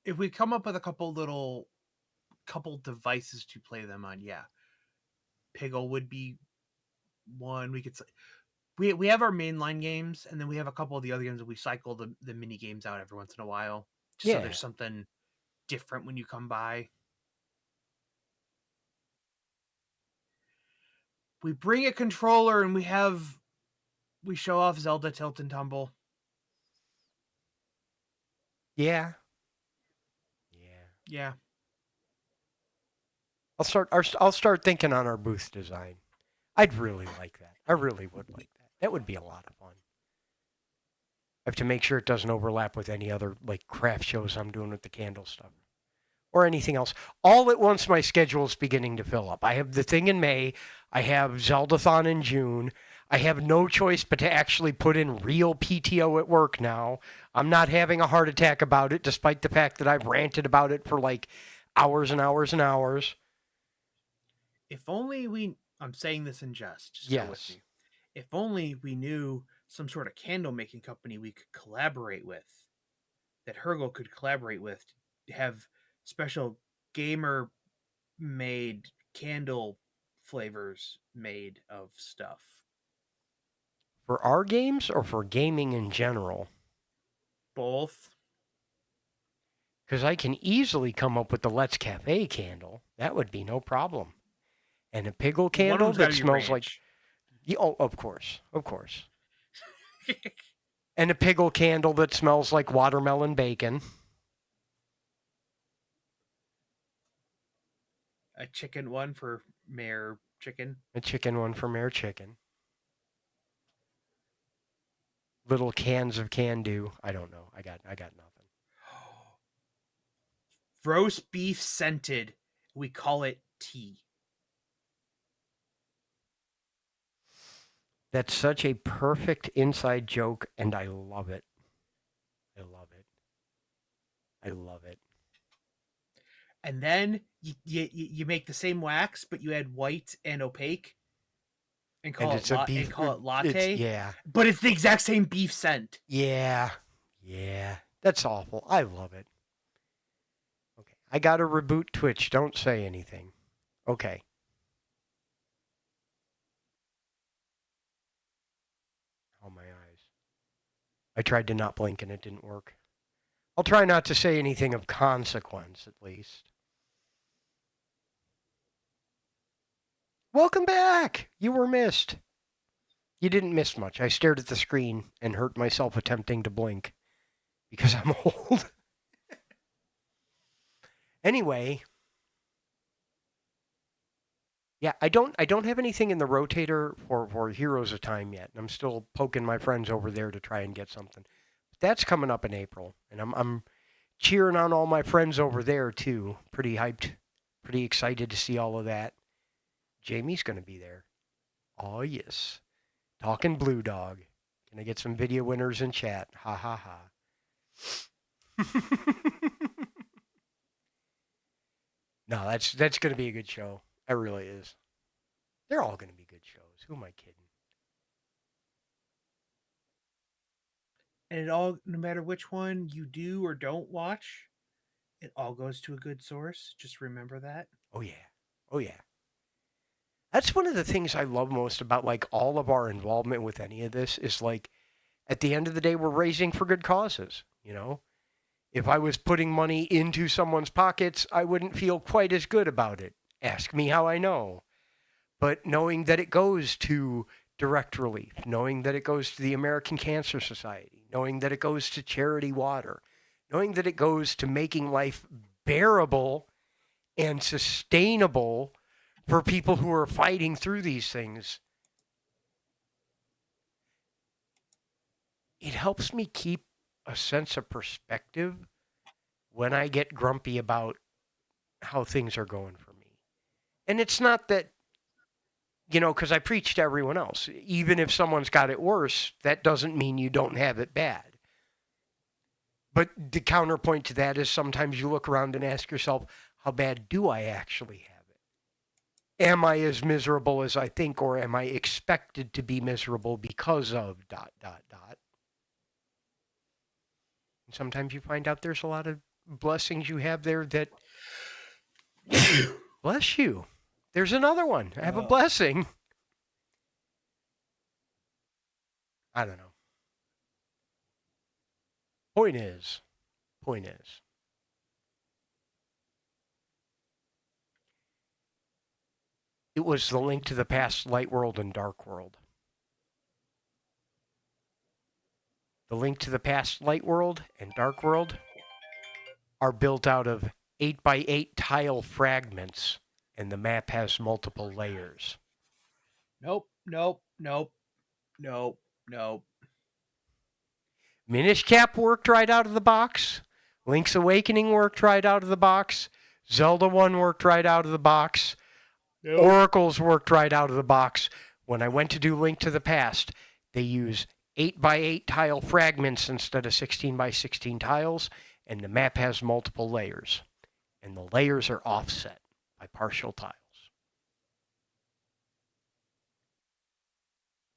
If we come up with a couple devices to play them on, yeah, Piggle would be one. We have our mainline games, and then we have a couple of the other games that we cycle the mini games out every once in a while, just so Yeah. there's something different when you come by. We bring a controller and we show off Zelda Tilt and Tumble. Yeah. Yeah. Yeah. I'll start thinking on our booth design. I'd really like that. I really would like that. That would be a lot of fun. I have to make sure it doesn't overlap with any other like craft shows I'm doing with the candle stuff or anything else. All at once, my schedule is beginning to fill up. I have the thing in May. I have Zeldathon in June. I have no choice but to actually put in real PTO at work now. I'm not having a heart attack about it, despite the fact that I've ranted about it for like hours and hours and hours. If only we I'm saying this in jest, just go with Yes. me. If only we knew some sort of candle making company we could collaborate with, that Hergo could collaborate with to have special gamer made candle flavors made of stuff. For our games or for gaming in general? Both. Because I can easily come up with the Let's Cafe candle. That would be no problem. And a Piggle One of candle them's got that to be smells like. ranch. Oh, of course. Of course. And a Piggle candle that smells like watermelon bacon. A chicken one for Mayor Chicken. A chicken one for Mayor Chicken. Little cans of can do. I don't know. I got nothing. Roast beef scented. We call it tea. That's such a perfect inside joke, and I love it. I love I love it. And then you make the same wax, but you add white and opaque, and And call it it's a beef. It's latte. yeah, But it's the exact same beef scent. yeah, yeah. That's awful. I love it. Okay, I got to reboot Twitch. Don't say anything. Okay. Oh my eyes. I tried to not blink and it didn't work. I'll try not to say anything of consequence, at least. Welcome back! You were missed. You didn't miss much. I stared at the screen and hurt myself attempting to blink because I'm old. Anyway, yeah, I don't have anything in the rotator for Heroes of Time yet. I'm still poking my friends over there to try and get something. But that's coming up in April, and I'm cheering on all my friends over there too. Pretty hyped, pretty excited to see all of that. Jamie's gonna be there. Oh yes, talking Blue Dog. Can I get some video winners in chat? Ha ha ha. No, that's gonna be a good show. It really is. They're all gonna be good shows. Who am I kidding? And it all, no matter which one you do or don't watch, it all goes to a good source. Just remember that. Oh yeah. Oh yeah. That's one of the things I love most about like all of our involvement with any of this is like at the end of the day we're raising for good causes, you know? If I was putting money into someone's pockets, I wouldn't feel quite as good about it. Ask me how I know. But knowing that it goes to direct relief, knowing that it goes to the American Cancer Society, knowing that it goes to Charity Water, knowing that it goes to making life bearable and sustainable for people who are fighting through these things, it helps me keep a sense of perspective when I get grumpy about how things are going for me. And it's not that, because I preach to everyone else. Even if someone's got it worse, that doesn't mean you don't have it bad. But the counterpoint to that is sometimes you look around and ask yourself, how bad do I actually have it? Am I as miserable as I think, or am I expected to be miserable because of dot, dot, dot? And sometimes you find out there's a lot of blessings you have there that bless you. There's another one. I have a blessing. I don't know. Point is, it was the Link to the Past, Light World, and Dark World. The Link to the Past, Light World, and Dark World are built out of 8 by 8 tile fragments, and the map has multiple layers. Nope, nope, nope, nope, nope. Minish Cap worked right out of the box. Link's Awakening worked right out of the box. Zelda 1 worked right out of the box. Nope. Oracle's worked right out of the box. When I went to do Link to the Past, they use 8 by 8 tile fragments instead of 16 by 16 tiles, and the map has multiple layers. And the layers are offset by partial tiles.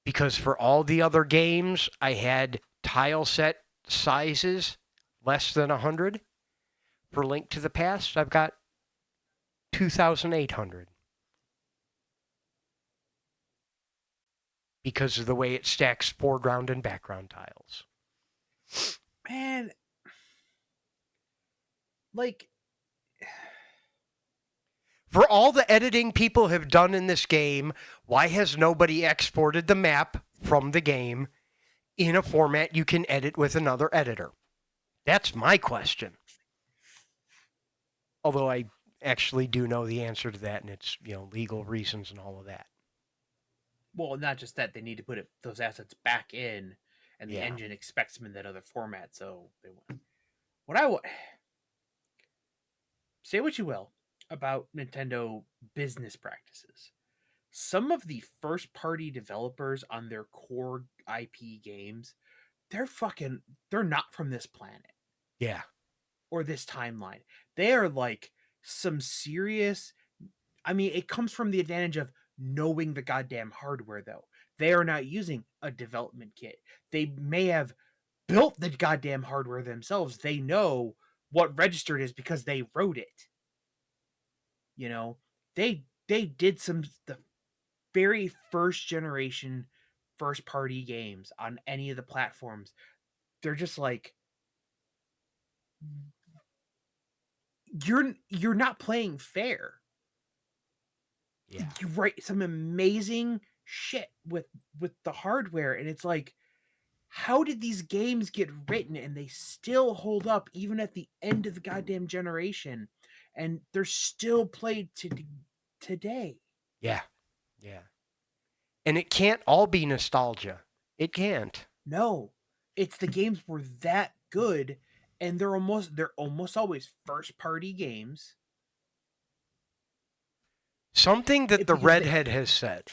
Because for all the other games, I had tile set sizes less than 100. For Link to the Past, I've got 2,800. Because of the way it stacks foreground and background tiles. Man, like, for all the editing people have done in this game, why has nobody exported the map from the game in a format you can edit with another editor? That's my question. Although I actually do know the answer to that, and it's, legal reasons and all of that. well, not just that, they need to put those assets back in, and the Yeah. engine expects them in that other format. So they want. What I want. Say what you will about Nintendo business practices. Some of the first party developers on their core IP games, they're not from this planet. Yeah. or this timeline. They are like some serious. I mean, it comes from the advantage of knowing the goddamn hardware, though. They are not using a development kit. They may have built the goddamn hardware themselves. They know what registered is because they wrote it. You know, they did some the very first generation first party games on any of the platforms. They're just like you're not playing fair. Yeah. You write some amazing shit with the hardware, and it's like, how did these games get written and they still hold up even at the end of the goddamn generation, and they're still played today? Yeah. Yeah. And it can't all be nostalgia. It can't. No, it's the games were that good, and they're almost always first party games. Something that the Because redhead has said,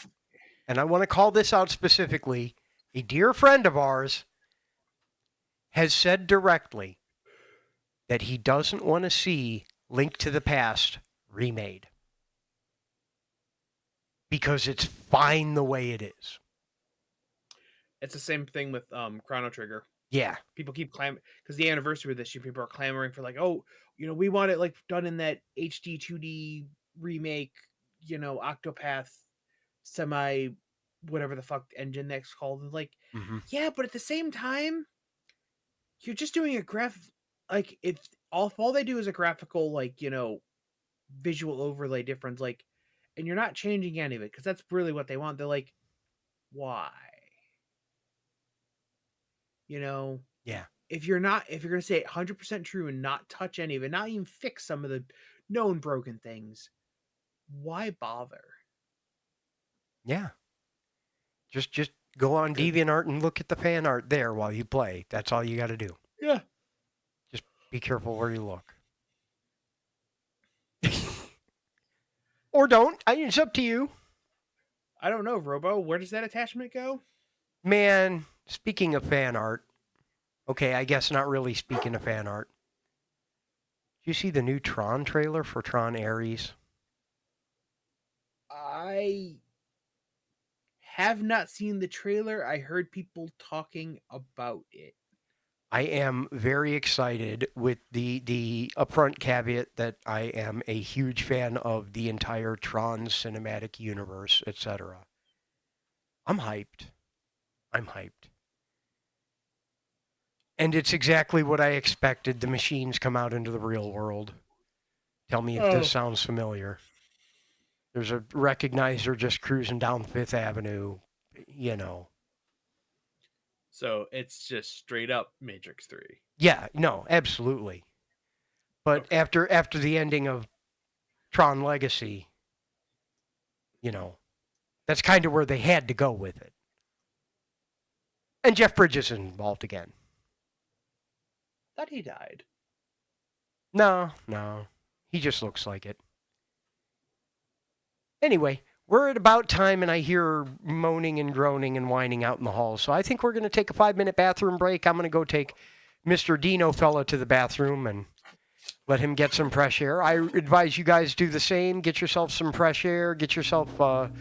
and I want to call this out specifically, a dear friend of ours has said directly that he doesn't want to see Link to the Past remade because it's fine the way it is. it's the same thing with Chrono Trigger. Yeah. People keep clamoring because the anniversary of this year, people are clamoring for like, oh, we want it like done in that HD 2D remake, Octopath semi whatever the fuck engine that's called. And like, yeah, but at the same time, you're just doing a like if all they do is a graphical like visual overlay difference, like, and you're not changing any of it because that's really what they want. They're like, why? Yeah. If you're going to say 100% true and not touch any of it, not even fix some of the known broken things, why bother? Yeah. Just go on DeviantArt and look at the fan art there while you play. That's all you got to do. Yeah. Just be careful where you look. Or don't. It's up to you. I don't know, Robo. Where does that attachment go? Man, speaking of fan art, okay, I guess not really speaking of fan art. Did you see the new Tron trailer for Tron Ares? I have not seen the trailer. I heard people talking about it. I am very excited with the upfront caveat that I am a huge fan of the entire Tron cinematic universe, etc. I'm hyped. And it's exactly what I expected. The machines come out into the real world. Tell me if this sounds familiar. There's a recognizer just cruising down Fifth Avenue, So it's just straight up Matrix 3. Yeah, no, absolutely. But Okay. after the ending of Tron Legacy, that's kind of where they had to go with it. And Jeff Bridges is involved again. Thought he died. No. He just looks like it. Anyway, we're at about time, and I hear moaning and groaning and whining out in the hall. So I think we're going to take a 5-minute bathroom break. I'm going to go take Mr. Dino fella to the bathroom and let him get some fresh air. I advise you guys do the same. Get yourself some fresh air. Get yourself a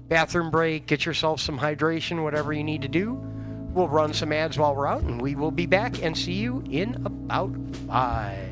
bathroom break. Get yourself some hydration, whatever you need to do. We'll run some ads while we're out, and we will be back and see you in about 5.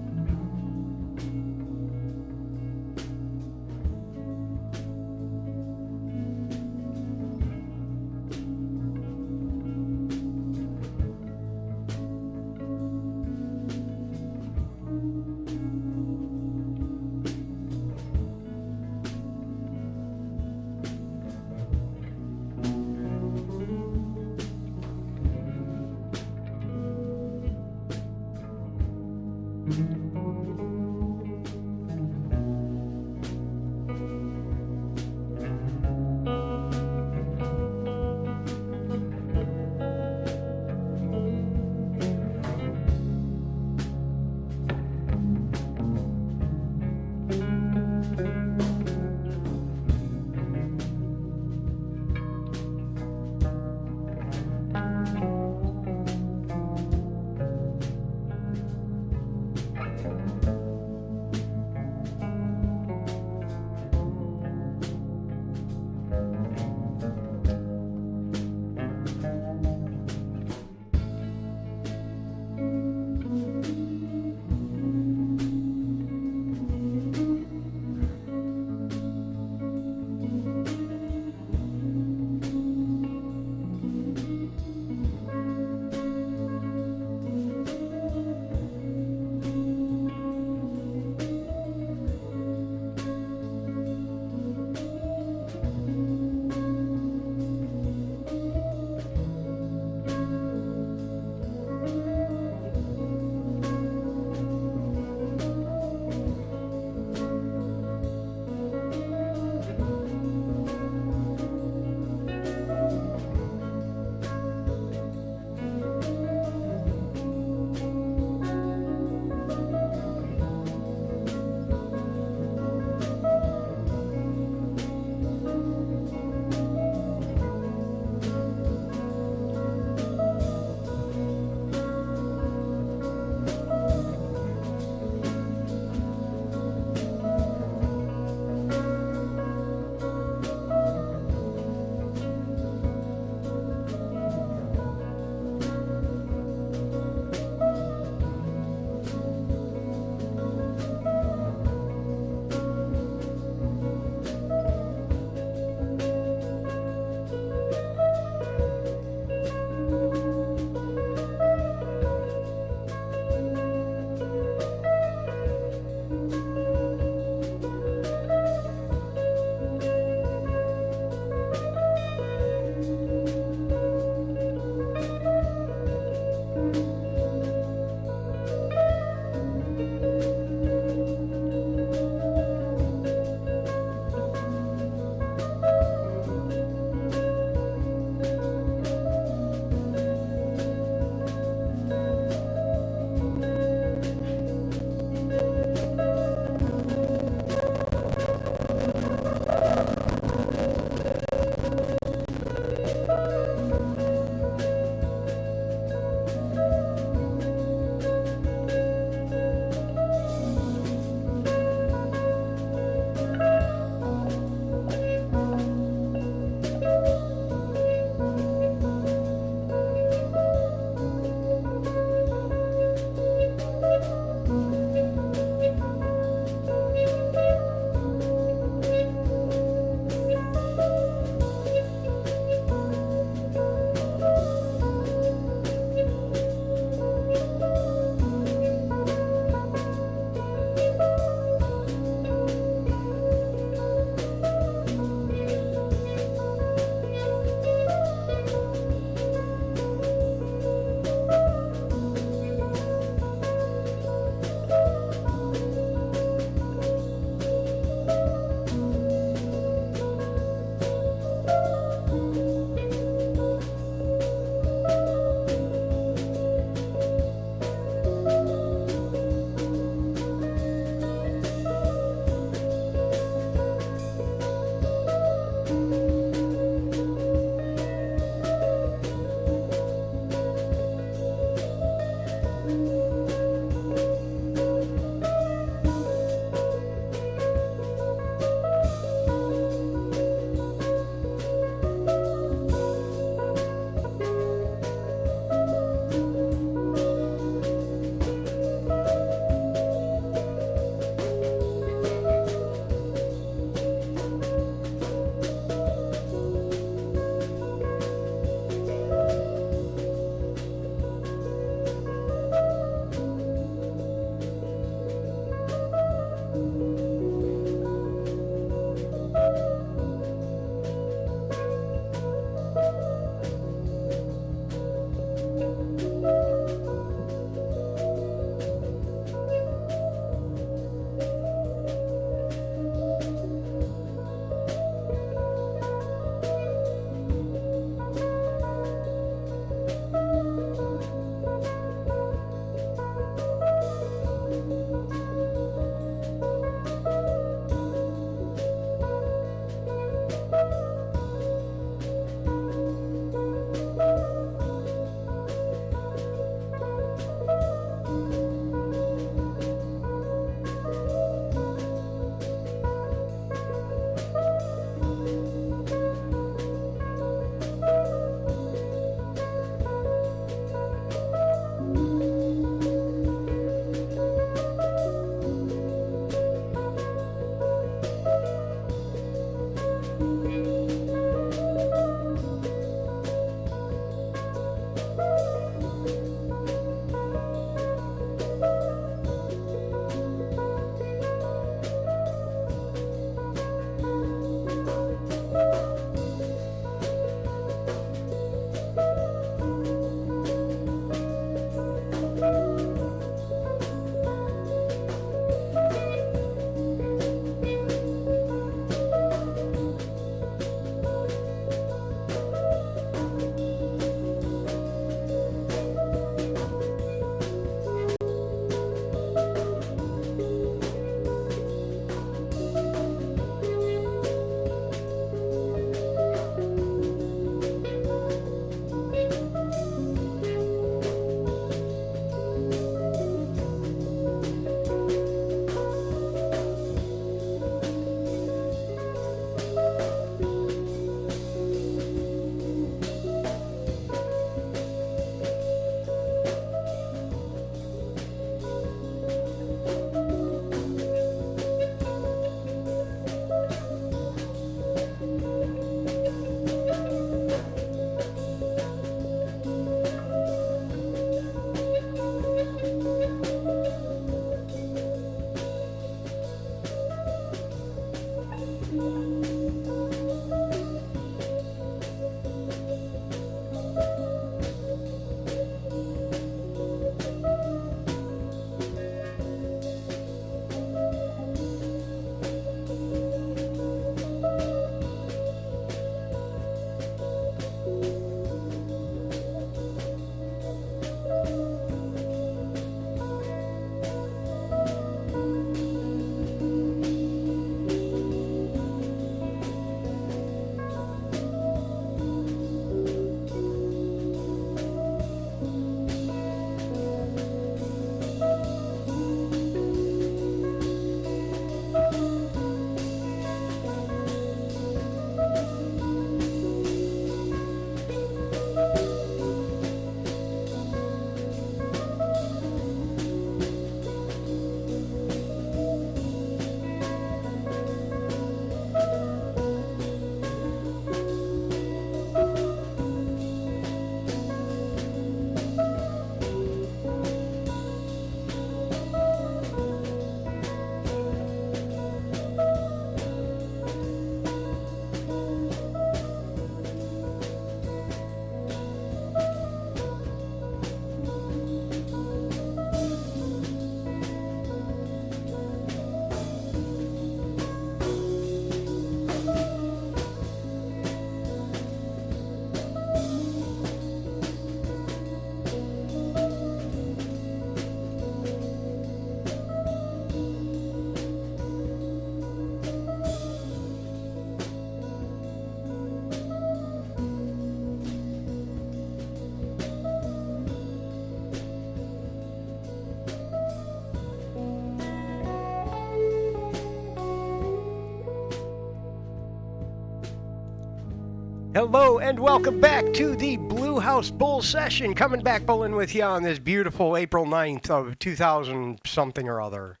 Hello and welcome back to the Blue House Bull Session. Coming back bowling with you on this beautiful April 9th of 2000 something or other.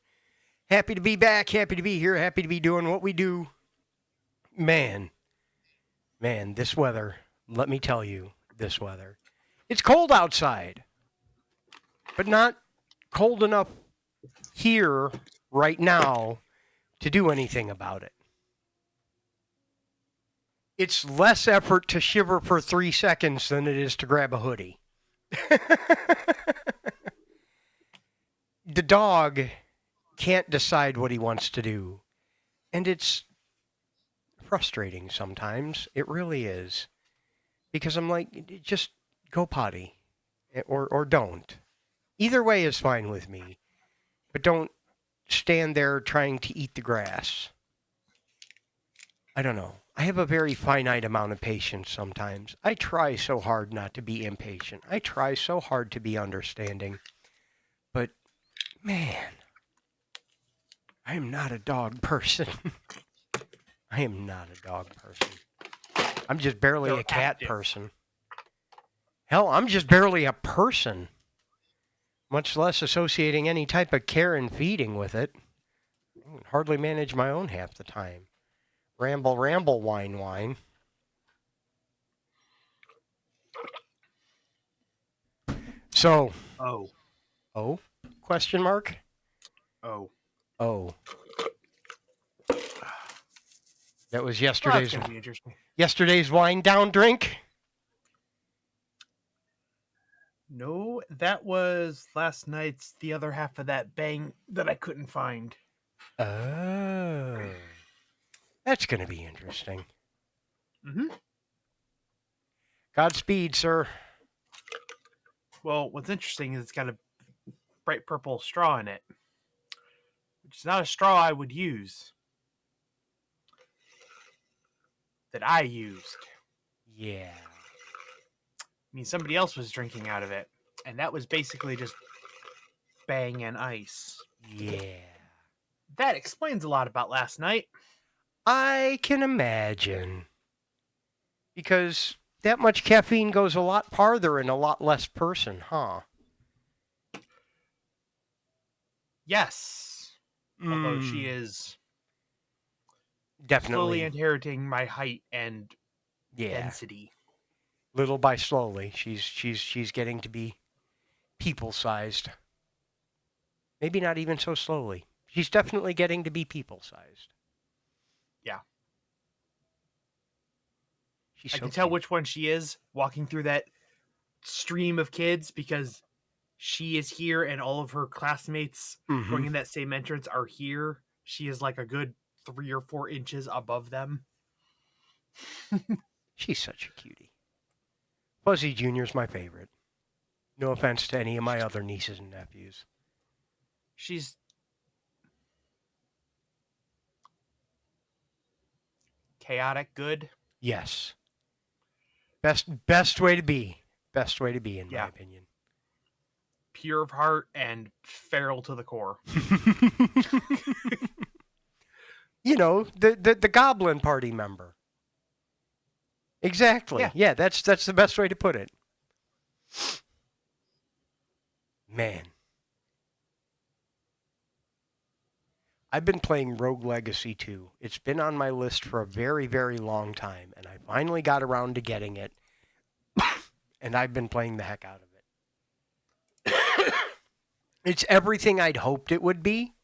Happy to be back, happy to be here, happy to be doing what we do. Man, this weather, let me tell you, this weather. It's cold outside, but not cold enough here right now to do anything about it. It's less effort to shiver for 3 seconds than it is to grab a hoodie. The dog can't decide what he wants to do. And it's frustrating sometimes. It really is. Because I'm like, just go potty. Or don't. Either way is fine with me. But don't stand there trying to eat the grass. I don't know. I have a very finite amount of patience sometimes. I try so hard not to be impatient. I try so hard to be understanding. But, man, I am not a dog person. I am not a dog person. I'm just barely They're a cat active. person. Hell, I'm just barely a person. Much less associating any type of care and feeding with it. I can hardly manage my own half the time. Ramble, ramble, whine. So, Oh. question mark? Oh. Oh. That was Well, that's yesterday's going to be interesting. wind down drink? No, that was last night's the other half of that bang that I couldn't find. Oh. That's going to be interesting. Mm-hmm. Godspeed, sir. Well, what's interesting is it's got a bright purple straw in it, which is not a straw I would use. That I used. Yeah. I mean, somebody else was drinking out of it, and that was basically just bang and ice. Yeah. That explains a lot about last night. I can imagine. Because that much caffeine goes a lot farther in a lot less person, huh? Yes. Although she is slowly definitely inheriting my height and yeah. density. Little by slowly, she's getting to be people-sized. Maybe not even so slowly. She's definitely getting to be people-sized. Yeah. She's I so can tell cute. which one she is walking through that stream of kids because she is here and all of her classmates going in that same entrance are here. She is like a good 3 or 4 inches above them. She's such a cutie. Fuzzy Jr.'s my favorite. No offense to any of my other nieces and nephews. She's chaotic good. Yes. Best way to be. Best way to be, in my opinion. Pure of heart and feral to the core. You know, the Goblin Party member. Exactly. Yeah, that's the best way to put it. Man. I've been playing Rogue Legacy 2. It's been on my list for a very, very long time, and I finally got around to getting it, and I've been playing the heck out of it. It's everything I'd hoped it would be,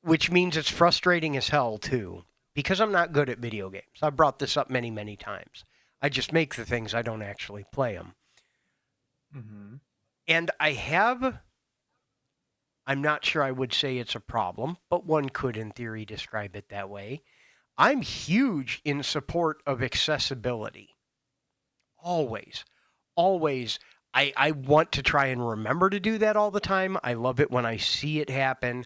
which means it's frustrating as hell, too, because I'm not good at video games. I've brought this up many, many times. I just make the things, I don't actually play them. Mm-hmm. And I'm not sure I would say it's a problem, but one could, in theory, describe it that way. I'm huge in support of accessibility. Always. I want to try and remember to do that all the time. I love it when I see it happen.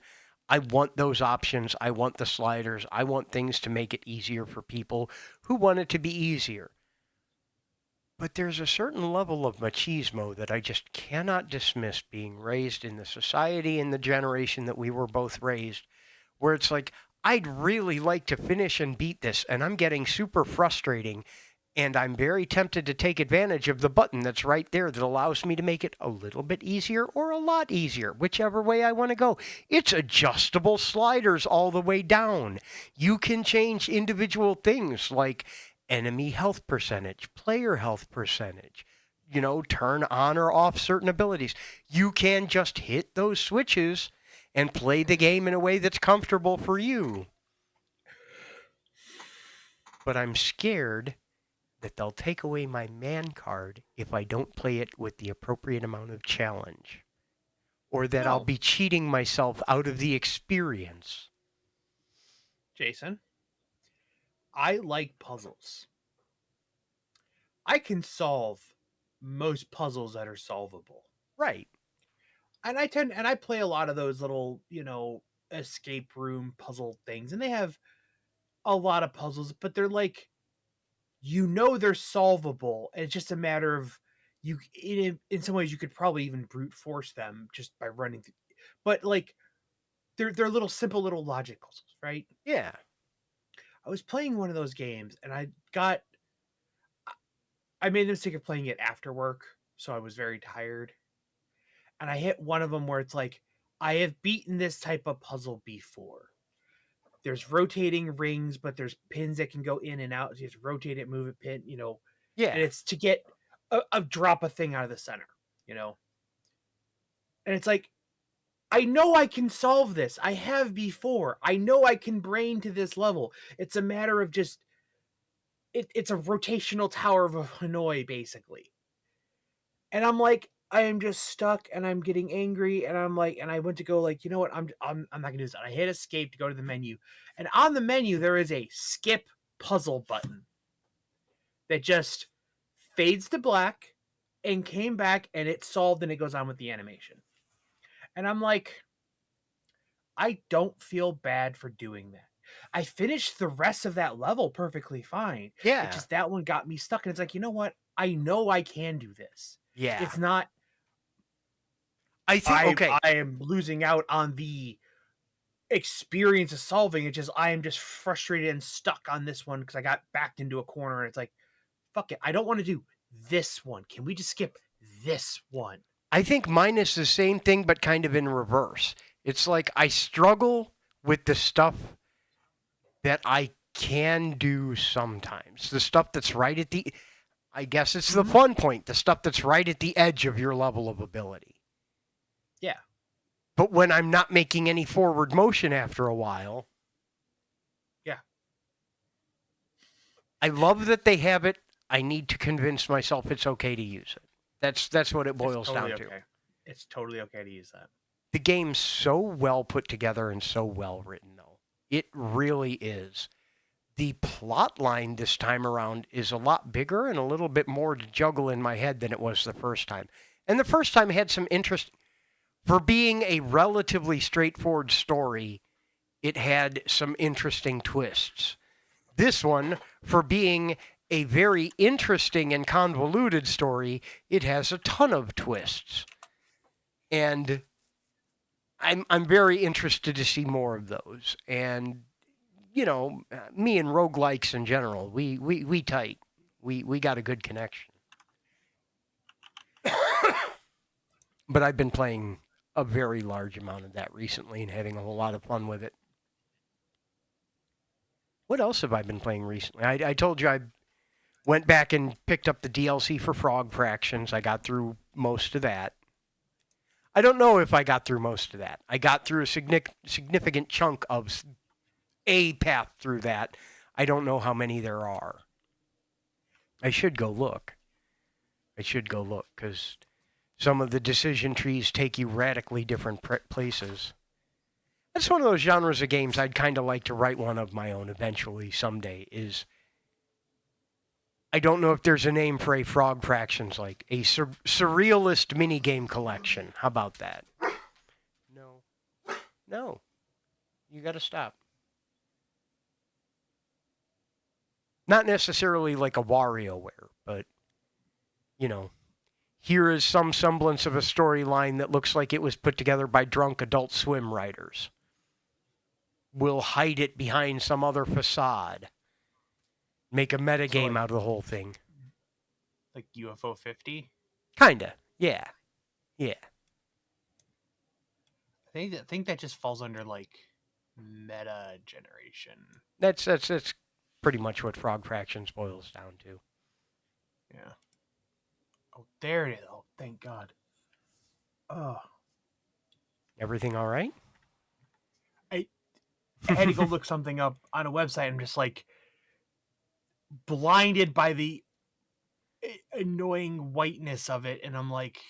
I want those options. I want the sliders. I want things to make it easier for people who want it to be easier. But there's a certain level of machismo that I just cannot dismiss being raised in the society and the generation that we were both raised, where it's like, I'd really like to finish and beat this, and I'm getting super frustrating, And I'm very tempted to take advantage of the button that's right there that allows me to make it a little bit easier or a lot easier, whichever way I want to go. It's adjustable sliders all the way down. You can change individual things like enemy health percentage, player health percentage, turn on or off certain abilities. You can just hit those switches and play the game in a way that's comfortable for you. But I'm scared that they'll take away my man card if I don't play it with the appropriate amount of challenge, or that I'll No, be cheating myself out of the experience. Jason, I like puzzles. I can solve most puzzles that are solvable. Right. And I play a lot of those little, escape room puzzle things, and they have a lot of puzzles, but they're like, they're solvable. And it's just a matter of in some ways you could probably even brute force them just by running through. But like they're little simple little logic puzzles, right? Yeah. I was playing one of those games and I made the mistake of playing it after work, so I was very tired. And I hit one of them where it's like, I have beaten this type of puzzle before. There's rotating rings, but there's pins that can go in and out. So you have to rotate it, move it, pin, Yeah. and it's to get drop a thing out of the center, And it's like, I know I can solve this. I have before. I know I can brain to this level. It's a matter of just it's a rotational tower of Hanoi, basically. And I'm like, I am just stuck and I'm getting angry. And I'm like, and I went to go like, you know what? I'm not gonna do this. And I hit escape to go to the menu. And on the menu, there is a skip puzzle button that just fades to black and came back and it solved and it goes on with the animation. And I'm like, I don't feel bad for doing that. I finished the rest of that level perfectly fine. Yeah. It's just that one got me stuck. And it's like, you know what? I know I can do this. Yeah. It's not I think, okay. I am losing out on the experience of solving it. Just I am just frustrated and stuck on this one because I got backed into a corner and it's like, fuck it. I don't want to do this one. Can we just skip this one? I think mine is the same thing, but kind of in reverse. It's like I struggle with the stuff that I can do sometimes. The stuff that's right at the, I guess it's the fun point, the stuff that's right at the edge of your level of ability. Yeah. But when I'm not making any forward motion after a while. Yeah. I love that they have it. I need to convince myself it's okay to use it. That's what it boils down to. It's totally okay to use that. The game's so well put together and so well written, though. It really is. The plot line this time around is a lot bigger and a little bit more to juggle in my head than it was the first time. And the first time had some interest. For being a relatively straightforward story, it had some interesting twists. This one, for being a very interesting and convoluted story, it has a ton of twists. And I'm very interested to see more of those. And, me and roguelikes in general, we tight. We got a good connection. But I've been playing a very large amount of that recently and having a whole lot of fun with it. What else have I been playing recently? I told you I went back and picked up the DLC for Frog Fractions. I got through most of that. I don't know if I got through most of that. I got through a significant chunk of a path through that. I don't know how many there are. I should go look. Because some of the decision trees take you radically different places. That's one of those genres of games I'd kind of like to write one of my own eventually someday. I don't know if there's a name for a Frog Fractions, like a surrealist minigame collection. How about that? No. You got to stop. Not necessarily like a WarioWare, but, here is some semblance of a storyline that looks like it was put together by drunk Adult Swim writers. We'll hide it behind some other facade. Make a meta So, game like, out of the whole thing. like UFO 50. Kinda. Yeah. Yeah. I think that just falls under like meta generation. That's pretty much what Frog Fractions boils down to. Yeah. Oh, there it is. Oh, thank God. Oh, Everything all right? I had to go look something up on a website. I'm just like blinded by the annoying whiteness of it, and I'm like,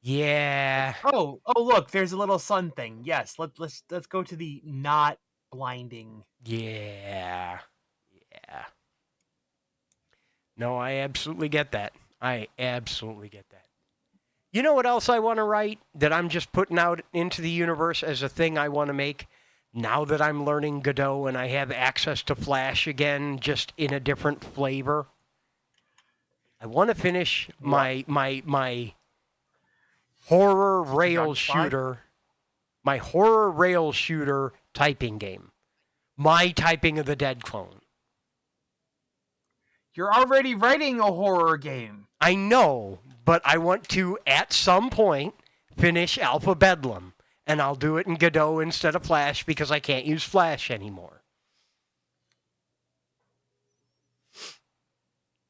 Yeah. oh, look, there's a little sun thing. Yes, let's go to the not blinding. Yeah. Yeah. No, I absolutely get that. I absolutely get that. You know what else I want to write that I'm just putting out into the universe as a thing I want to make? Now that I'm learning Godot and I have access to Flash again, just in a different flavor, I want to finish What? my horror Future rail Dragon Spy? shooter, my horror rail shooter typing game. My Typing of the Dead clone. You're already writing a horror game. I know, but I want to, at some point, finish Alpha Bedlam. And I'll do it in Godot instead of Flash because I can't use Flash anymore.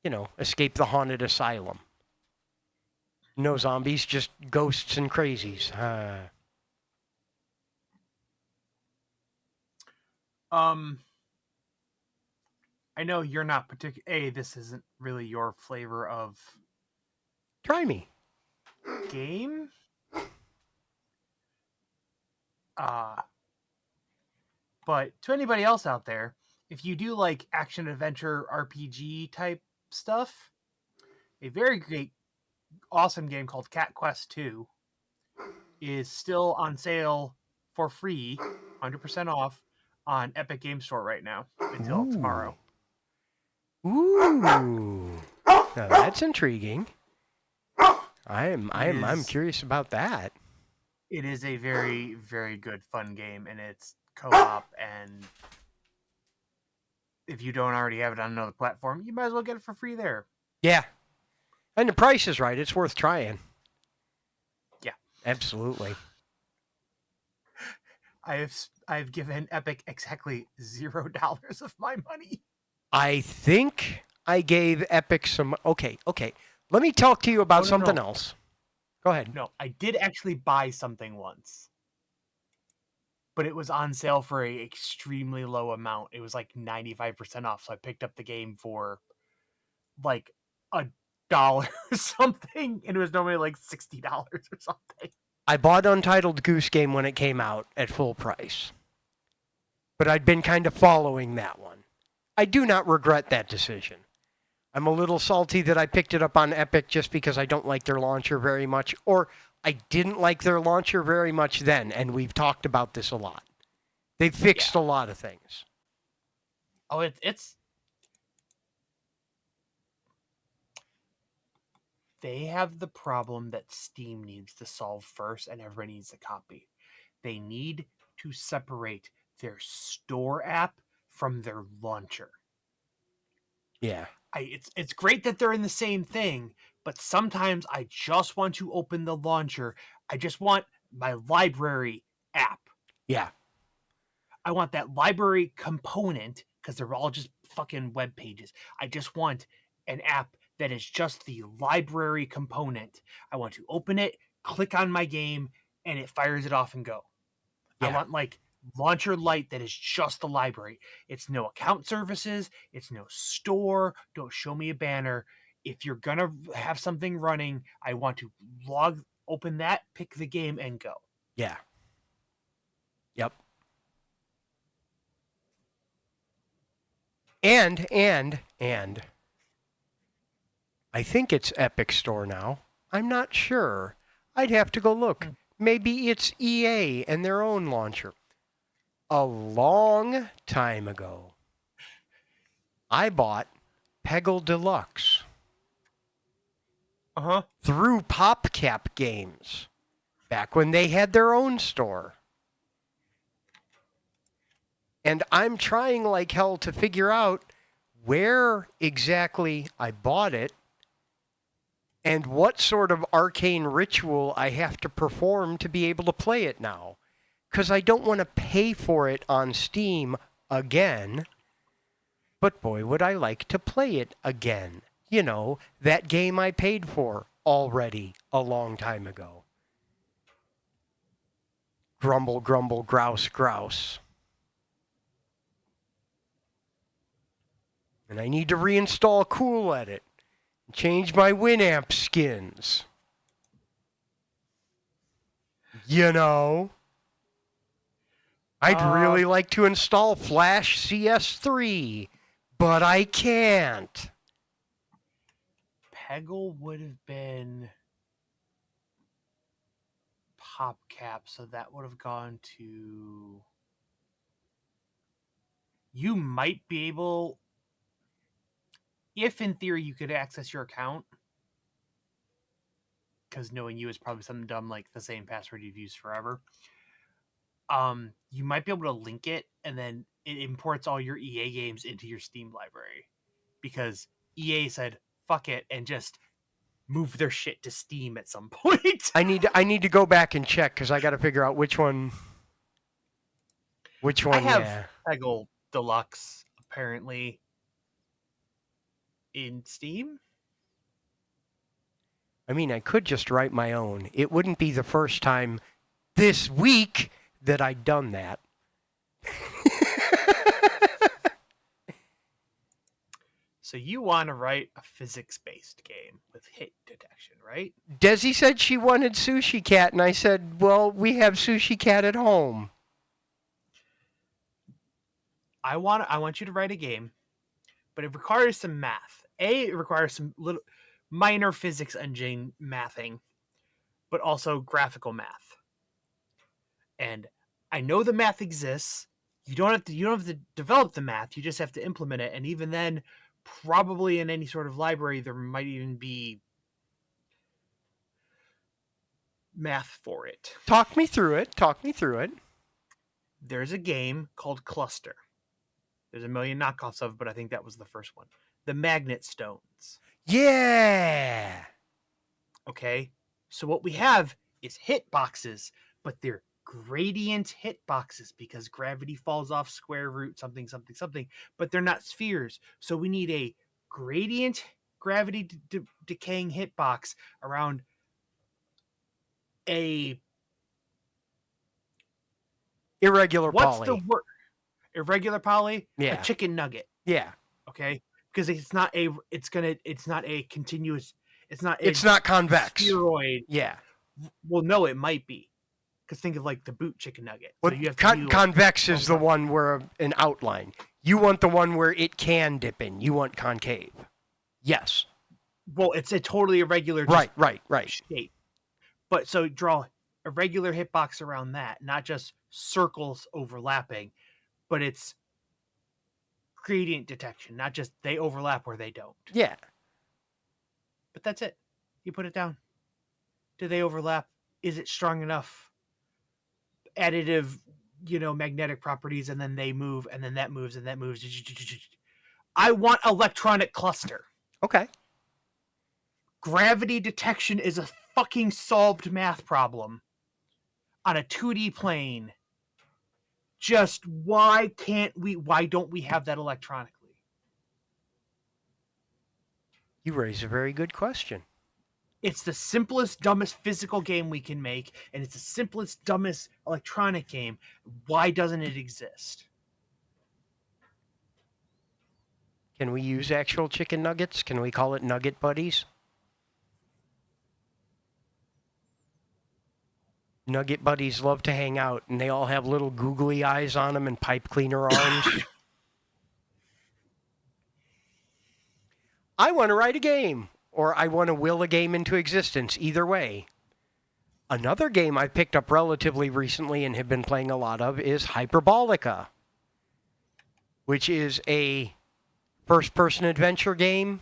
You know, escape the haunted asylum. No zombies, just ghosts and crazies. I know you're not particular. This isn't really your flavor of Try me. game. Uh, but to anybody else out there, if you do like action adventure RPG type stuff, a very great, awesome game called Cat Quest 2 is still on sale for free, 100% off on Epic Game Store right now until tomorrow. Ooh. Now that's intriguing. I'm curious about that. It is a very, very good fun game, and it's co-op, and if you don't already have it on another platform, you might as well get it for free there. Yeah. And the price is right. It's worth trying. Yeah. Absolutely. I've given Epic exactly $0 of my money. I think I gave Epic some. Okay. Let me talk to you about something No. else. Go ahead. No, I did actually buy something once, but it was on sale for a extremely low amount. It was like 95% off, so I picked up the game for like $1 or something, and it was normally like $60 or something. I bought Untitled Goose Game when it came out at full price, but I'd been kind of following that one. I do not regret that decision. I'm a little salty that I picked it up on Epic just because I don't like their launcher very much, or I didn't like their launcher very much then, and we've talked about this a lot. They've fixed a lot of things. Oh, it's they have the problem that Steam needs to solve first, and everybody needs a copy. They need to separate their store app from their launcher. Yeah. It's great that they're in the same thing, but sometimes I just want to open the launcher. I just want my library app. Yeah. I want that library component because they're all just fucking web pages. I just want an app that is just the library component. I want to open it, click on my game, and it fires it off and go. Yeah. I want like launcher light that is just the library. It's no account services, it's no store. Don't show me a banner. If you're gonna have something running, I want to open that, pick the game, and go. Yeah. Yep. And I think it's Epic Store now. I'm not sure. I'd have to go look. Maybe it's EA and their own launcher. A long time ago, I bought Peggle Deluxe through PopCap Games back when they had their own store. And I'm trying like hell to figure out where exactly I bought it and what sort of arcane ritual I have to perform to be able to play it now. Because I don't want to pay for it on Steam again, but boy, would I like to play it again. You know, that game I paid for already a long time ago. Grumble, grumble, grouse, grouse. And I need to reinstall Cool Edit and change my Winamp skins. You know, I'd really like to install Flash CS3, but I can't. Peggle would have been PopCap, so that would have gone to. You might be able, if in theory you could access your account, because knowing you is probably something dumb like the same password you've used forever. You might be able to link it, and then it imports all your EA games into your Steam library, because EA said fuck it and just move their shit to Steam at some point. I need to go back and check because I got to figure out which one. Which one? I have Yeah. Peggle Deluxe apparently in Steam. I mean, I could just write my own. It wouldn't be the first time this week that I'd done that. So you want to write a physics-based game with hit detection, right? Desi said she wanted Sushi Cat, and I said, well, we have Sushi Cat at home. I want you to write a game, but it requires some math. It requires some little minor physics engine mathing, but also graphical math. And I know the math exists. You don't have to develop the math. You just have to implement it. And even then, probably in any sort of library, there might even be math for it. Talk me through it. There's a game called Cluster. There's a million knockoffs of it, but I think that was the first one. The Magnet Stones. Yeah. Okay? So what we have is hit boxes, but they're gradient hit boxes because gravity falls off square root something something something, but they're not spheres. So we need a gradient gravity decaying hitbox around a irregular what's poly. the word? Irregular poly? Yeah. A chicken nugget. Yeah. Okay? Because it's not a continuous, it's not convex. spheroid. Yeah. Well, no, it might be. Because think of like the boot chicken nugget. Well, So you have to convex is the one where an outline. You want the one where it can dip in. You want concave. Yes. Well, it's a totally irregular right shape. But so draw a regular hitbox around that, not just circles overlapping, but it's gradient detection, not just they overlap or they don't. Yeah. But that's it. You put it down. Do they overlap? Is it strong enough? Additive, magnetic properties, and then they move, and then that moves, and that moves. I want electronic cluster. Okay. Gravity detection is a fucking solved math problem on a 2D plane. Just why don't we have that electronically? You raise a very good question. It's the simplest, dumbest physical game we can make, and it's the simplest, dumbest electronic game. Why doesn't it exist? Can we use actual chicken nuggets? Can we call it Nugget Buddies? Nugget Buddies love to hang out, and they all have little googly eyes on them and pipe cleaner arms. I want to write a game, or I want to will a game into existence, either way. Another game I picked up relatively recently and have been playing a lot of is Hyperbolica, which is a first-person adventure game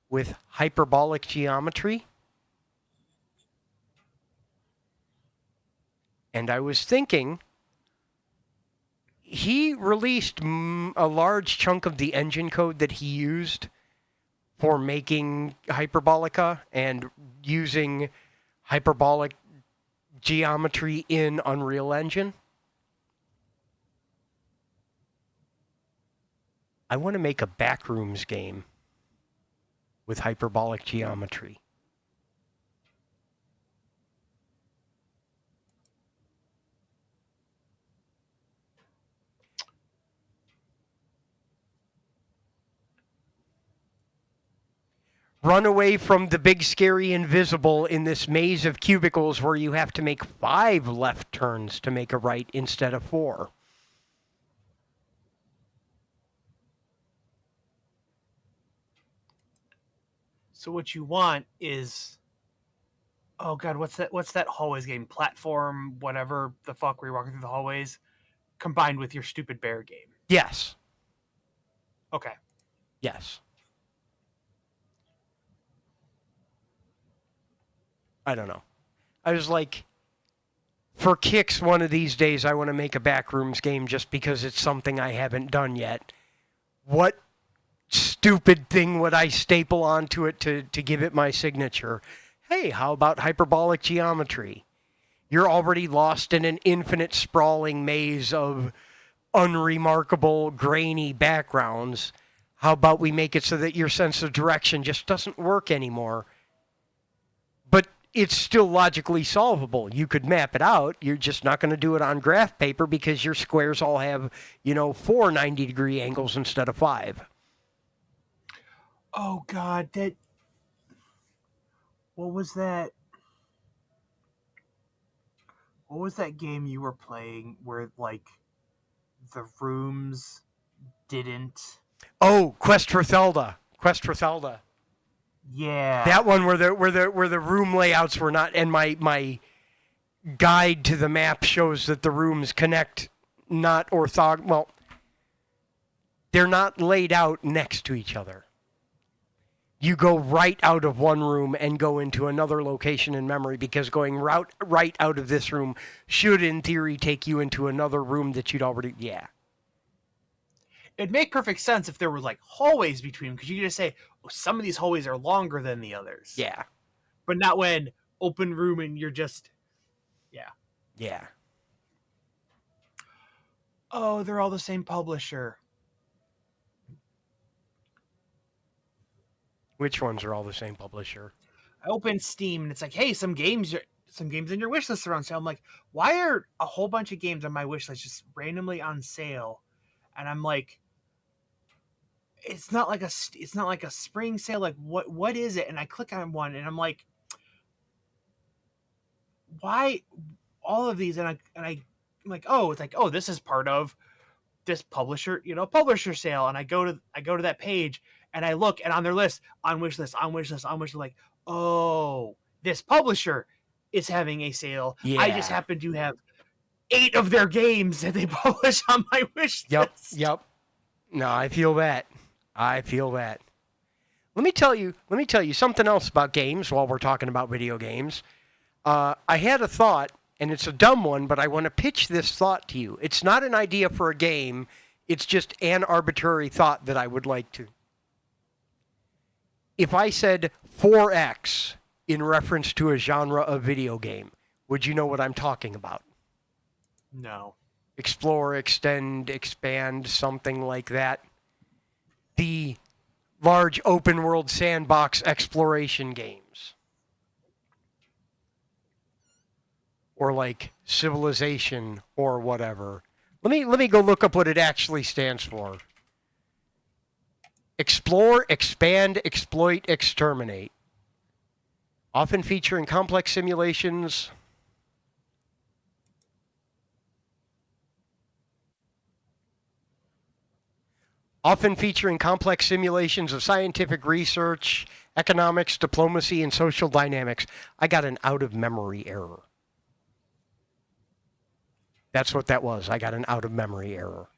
with hyperbolic geometry. And I was thinking, he released a large chunk of the engine code that he used for making Hyperbolica and using hyperbolic geometry in Unreal Engine. I want to make a Backrooms game with hyperbolic geometry. Run away from the big, scary, invisible in this maze of cubicles where you have to make 5 left turns to make a right instead of 4. So what you want is, oh god, what's that hallways game? Platform, whatever the fuck, where you're walking through the hallways, combined with your stupid bear game. Yes. Okay. Yes. I don't know. I was like, for kicks, one of these days, I want to make a Backrooms game just because it's something I haven't done yet. What stupid thing would I staple onto it to give it my signature? Hey, how about hyperbolic geometry? You're already lost in an infinite sprawling maze of unremarkable, grainy backgrounds. How about we make it so that your sense of direction just doesn't work anymore? But it's still logically solvable. You could map it out. You're just not going to do it on graph paper because your squares all have, 4 90-degree angles instead of 5. Oh god, what was that? What was that game you were playing where like the rooms didn't? Oh, Quest for Zelda. Quest for Zelda. Yeah. That one where the room layouts were not, and my guide to the map shows that the rooms connect not well, they're not laid out next to each other. You go right out of one room and go into another location in memory because going right out of this room should, in theory, take you into another room that you'd already. Yeah. It'd make perfect sense if there were like hallways between them, because you could just say, oh, some of these hallways are longer than the others. Yeah. But not when open room and you're just, yeah. Yeah. Oh, they're all the same publisher. Which ones are all the same publisher? I open Steam and it's like, hey, some games in your wish list are on sale. I'm like, why are a whole bunch of games on my wish list just randomly on sale? And I'm like, it's not like a spring sale. Like what is it? And I click on one and I'm like, why all of these? And I'm like, oh, it's like, oh, this is part of this publisher, publisher sale. And I go to that page and I look, and on their list, on wish list, like, oh, this publisher is having a sale. Yeah. I just happen to have 8 of their games that they publish on my wish list. Yep. No, I feel that. Let me tell you something else about games while we're talking about video games. I had a thought, and it's a dumb one, but I want to pitch this thought to you. It's not an idea for a game. It's just an arbitrary thought that I would like to. If I said 4X in reference to a genre of video game, would you know what I'm talking about? No. Explore, extend, expand, something like that. The large open world sandbox exploration games. Or like Civilization or whatever. Let me go look up what it actually stands for. Explore, expand, exploit, exterminate. Often featuring complex simulations. Often featuring complex simulations of scientific research, economics, diplomacy, and social dynamics. I got an out of memory error. That's what that was. I got an out of memory error.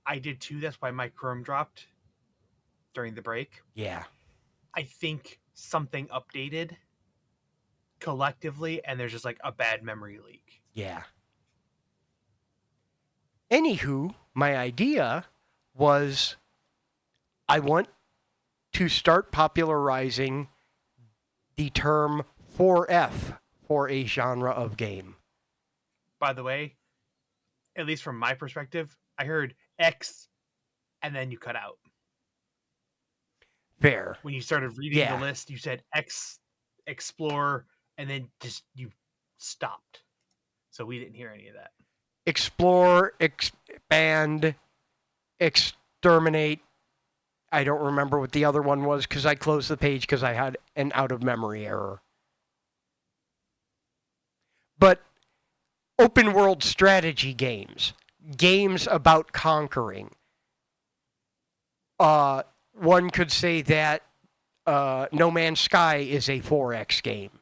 I did too. That's why my Chrome dropped during the break. Yeah. I think something updated collectively, and there's just like a bad memory leak. Yeah. Anywho, my idea was I want to start popularizing the term 4F for a genre of game. By the way, at least from my perspective, I heard X and then you cut out. Fair. When you started reading the Yeah. list, you said X, explore, and then just you stopped. So we didn't hear any of that. Explore, expand, exterminate. I don't remember what the other one was because I closed the page because I had an out of memory error. But open world strategy games, games about conquering. One could say that No Man's Sky is a 4X game.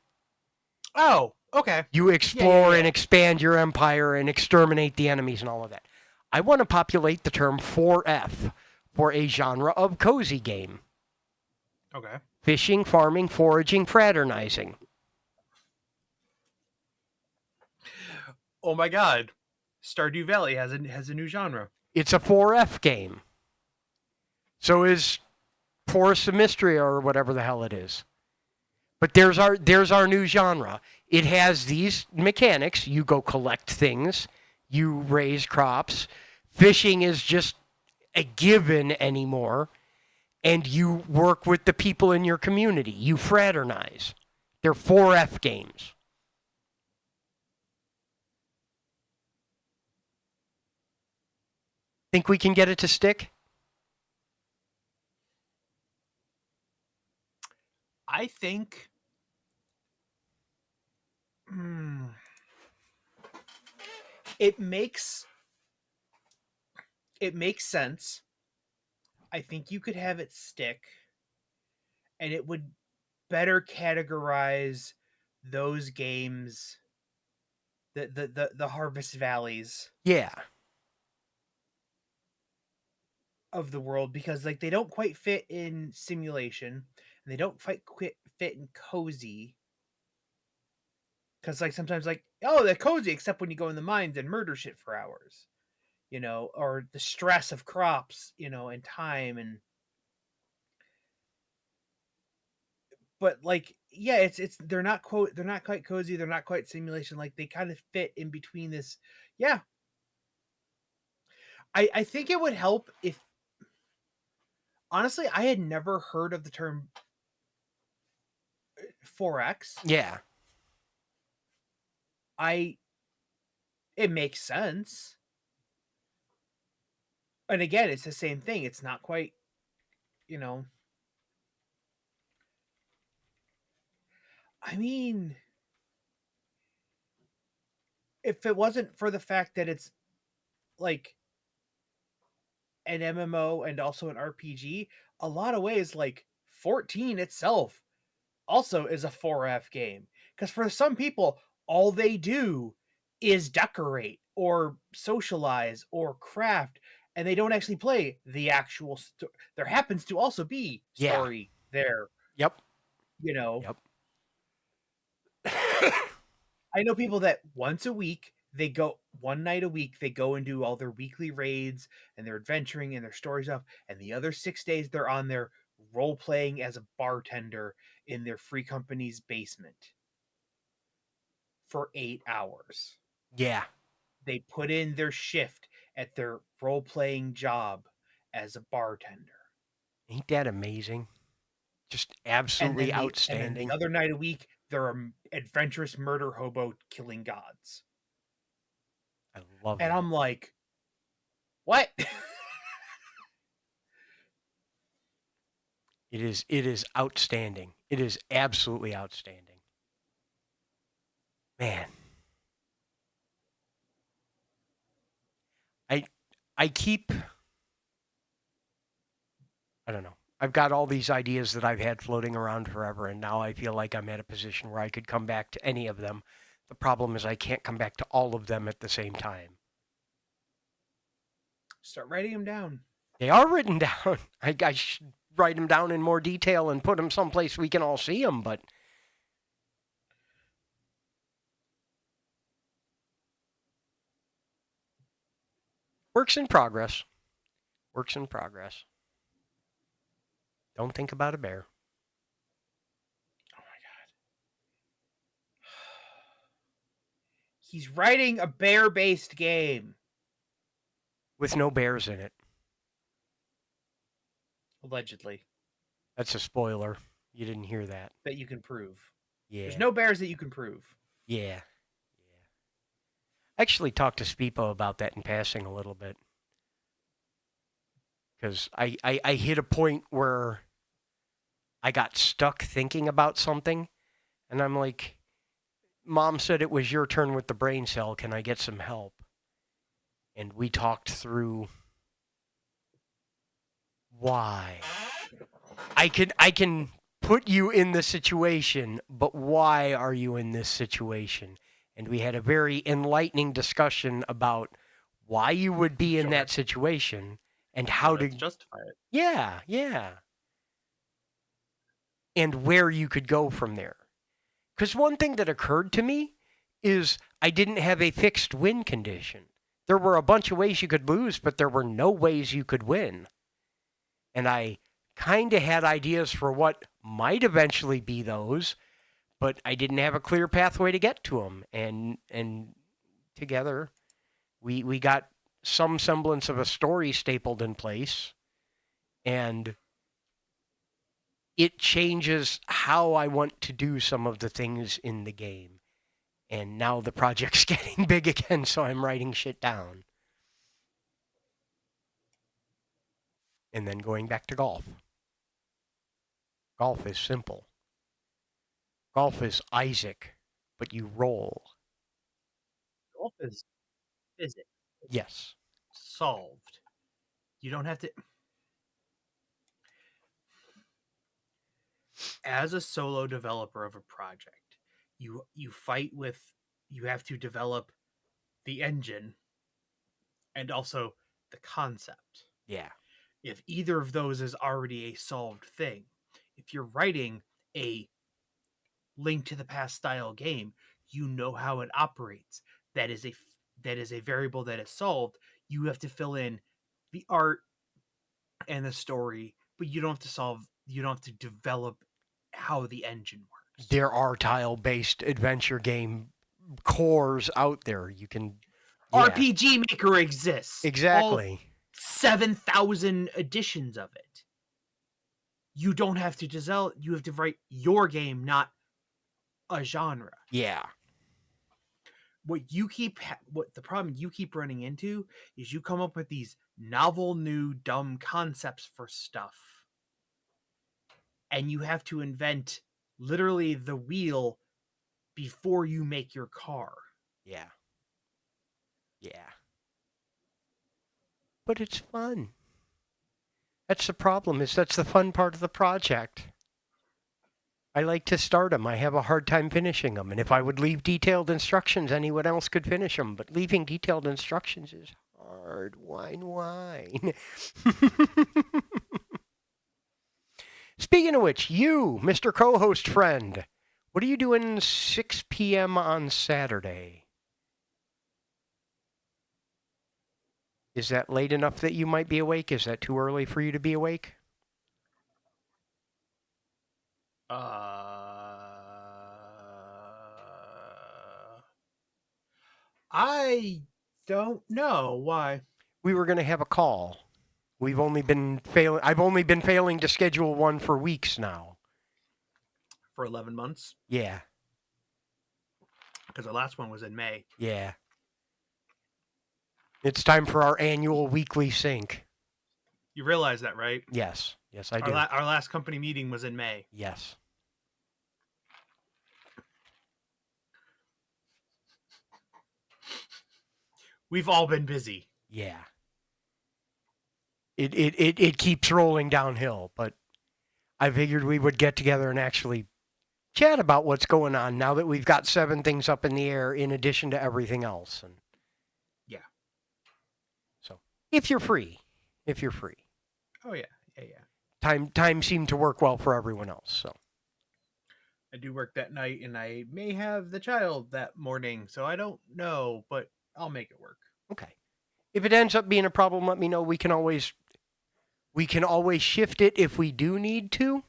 Oh, okay. You explore and expand your empire and exterminate the enemies and all of that. I want to populate the term 4F for a genre of cozy game. Okay. Fishing, farming, foraging, fraternizing. Oh my god. Stardew Valley has a new genre. It's a 4F game. So is Forest of Mystery or whatever the hell it is. But there's our new genre. It has these mechanics. You go collect things. You raise crops. Fishing is just a given anymore. And you work with the people in your community. You fraternize. They're 4F games. Think we can get it to stick? I think it makes sense. I think you could have it stick, and it would better categorize those games, the Harvest Valleys Yeah. of the world, because like they don't quite fit in simulation, and they don't quite fit in cozy. Because like sometimes like, oh, they're cozy except when you go in the mines and murder shit for hours, or the stress of crops, and time. And but like, yeah, it's they're not quite cozy, they're not quite simulation, like they kind of fit in between this. Yeah, I think it would help if, honestly, I had never heard of the term 4X. Yeah. It makes sense. And again, it's the same thing. It's not quite, I mean, if it wasn't for the fact that it's like an MMO and also an RPG, a lot of ways, like 14 itself also is a 4F game. Because for some people, all they do is decorate or socialize or craft, and they don't actually play the actual there happens to also be Yeah. story there, Yep. you know. Yep. I know people that once a week, they go one night a week, they go and do all their weekly raids and their adventuring and their story stuff. And the other 6 days, they're on their role playing as a bartender in their free company's basement for 8 hours. Yeah. They put in their shift at their role playing job as a bartender. Ain't that amazing? Just And absolutely then the outstanding. other night a week, they're an adventurous murder hobo killing gods. I love And that. I'm like, what? It is outstanding. It is absolutely outstanding. Man. I I keep I don't know. I've got all these ideas that I've had floating around forever, and now I feel like I'm at a position where I could come back to any of them. The problem is I can't come back to all of them at the same time. Start writing them down. They are written down. I should write them down in more detail and put them someplace we can all see them, but Works in progress. Works in progress. Don't think about a bear. Oh my god. He's writing a bear-based game. With no bears in it. Allegedly. That's a spoiler. You didn't hear that. That you can prove. Yeah. There's no bears that you can prove. Yeah. I actually talked to Spipo about that in passing a little bit. Because I hit a point where I got stuck thinking about something. And I'm like, Mom said it was your turn with the brain cell. Can I get some help? And we talked through why. I can put you in the situation, but why are you in this situation? And we had a very enlightening discussion about why you would be in Sure. that situation and how to justify it. yeah. And where you could go from there. Cuz one thing that occurred to me is I didn't have a fixed win condition. There were a bunch of ways you could lose, but there were no ways you could win. And I kind of had ideas for what might eventually be those, but I didn't have a clear pathway to get to them. And together, we got some semblance of a story stapled in place, and it changes how I want to do some of the things in the game. And now the project's getting big again, so I'm writing shit down. And then going back to golf. Golf is simple. Golf is Isaac, but you roll. Golf is physics. Yes. Solved. You don't have to. As a solo developer of a project, you fight with. You have to develop the engine and also the concept. Yeah. If either of those is already a solved thing, if you're writing a Link to the Past style game, you know how it operates. That is a variable that is solved. You have to fill in the art and the story, but you don't have to solve. You don't have to develop how the engine works. There are tile-based adventure game cores out there. You can RPG Maker exists. Exactly. All 7,000 editions of it. You don't have to develop. You have to write your game, not a genre. Yeah. What the problem you keep running into is you come up with these novel, new, dumb concepts for stuff, and you have to invent literally the wheel before you make your car. Yeah. Yeah. But it's fun. That's the problem, is that's the fun part of the project. I like to start them. I have a hard time finishing them. And if I would leave detailed instructions, anyone else could finish them. But leaving detailed instructions is hard. Wine. Speaking of which, you, Mr. Co-host friend, what are you doing 6 p.m. on Saturday? Is that late enough that you might be awake? Is that too early for you to be awake? I don't know why. We were going to have a call. I've only been failing to schedule one for weeks now. For 11 months? Yeah. Because the last one was in May. Yeah. It's time for our annual weekly sync. You realize that, right? Yes. Yes, I do. Our last company meeting was in May. Yes. We've all been busy. Yeah. It keeps rolling downhill, but I figured we would get together and actually chat about what's going on now that we've got 7 things up in the air in addition to everything else. And yeah. So, if you're free. Oh yeah. Time seemed to work well for everyone else, so. I do work that night, and I may have the child that morning, so I don't know, but I'll make it work. Okay. If it ends up being a problem, let me know. We can always shift it if we do need to. No,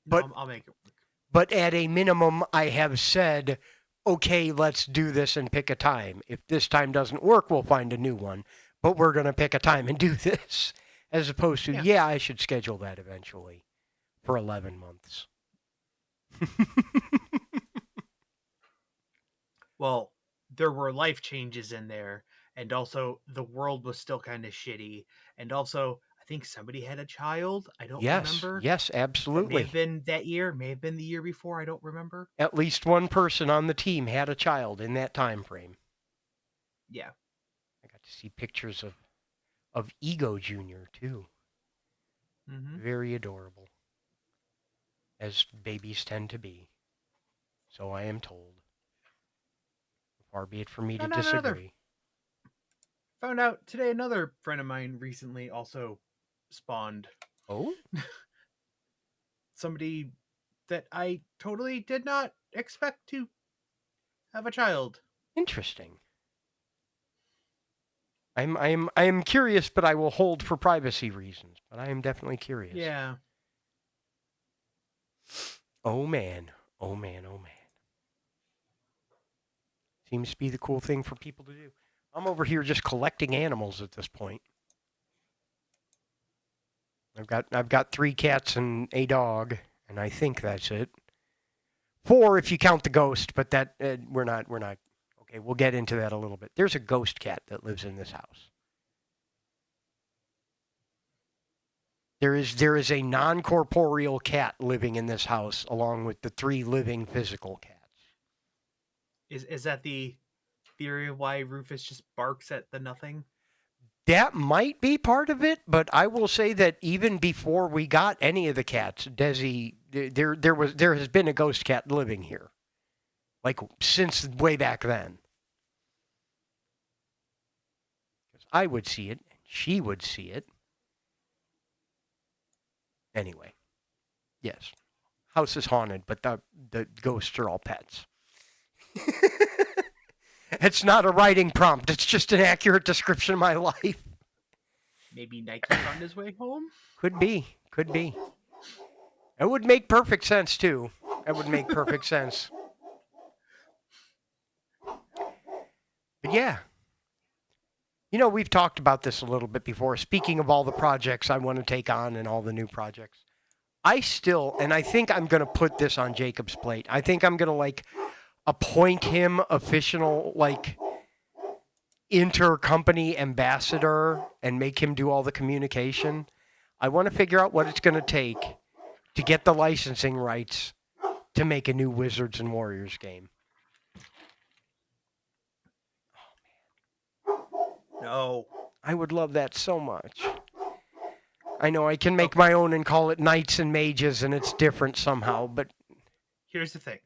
But I'll make it work. but at a minimum, I have said, okay, let's do this and pick a time. If this time doesn't work, we'll find a new one. But we're going to pick a time and do this, as opposed to, Yeah. yeah, I should schedule that eventually for 11 months. Well, there were life changes in there, and also the world was still kind of shitty, and also I think somebody had a child. I don't Yes, remember. yes, That may have absolutely. been that year, may have been the year before. I don't remember. At least one person on the team had a child in that time frame. Yeah. I got to see pictures of Ego Jr. too. Mm-hmm. Very adorable, as babies tend to be. So I am told. Far be it from me to Found out another. disagree. Found out today another friend of mine recently also spawned Oh, somebody that I totally did not expect to have a child. interesting. I'm curious, but I will hold for privacy reasons. But I am definitely curious. Yeah. Oh man, oh man, oh man. Seems to be the cool thing for people to do. I'm over here just collecting animals at this point. I've got 3 cats and a dog, and I think that's it. 4 if you count the ghost, but that we're not. Okay, we'll get into that a little bit. There's a ghost cat that lives in this house. There is a non-corporeal cat living in this house along with the 3 living physical cats. Is that the theory of why Rufus just barks at the nothing? That might be part of it, but I will say that even before we got any of the cats, Desi, there has been a ghost cat living here, like since way back then. 'Cause I would see it, and she would see it. Anyway, yes, house is haunted, but the ghosts are all pets. It's not a writing prompt. It's just an accurate description of my life. Maybe Nike's on his way home? Could be. Could be. It would make perfect sense, too. It would make perfect sense. But yeah. You know, we've talked about this a little bit before. Speaking of all the projects I want to take on and all the new projects, I still, and I think I'm going to put this on Jacob's plate. I think I'm going to, like, appoint him official, like, intercompany ambassador and make him do all the communication. I want to figure out what it's going to take to get the licensing rights to make a new Wizards and Warriors game. No. I would love that so much. I know I can make Okay. my own and call it Knights and Mages and it's different somehow, but Here's the thing.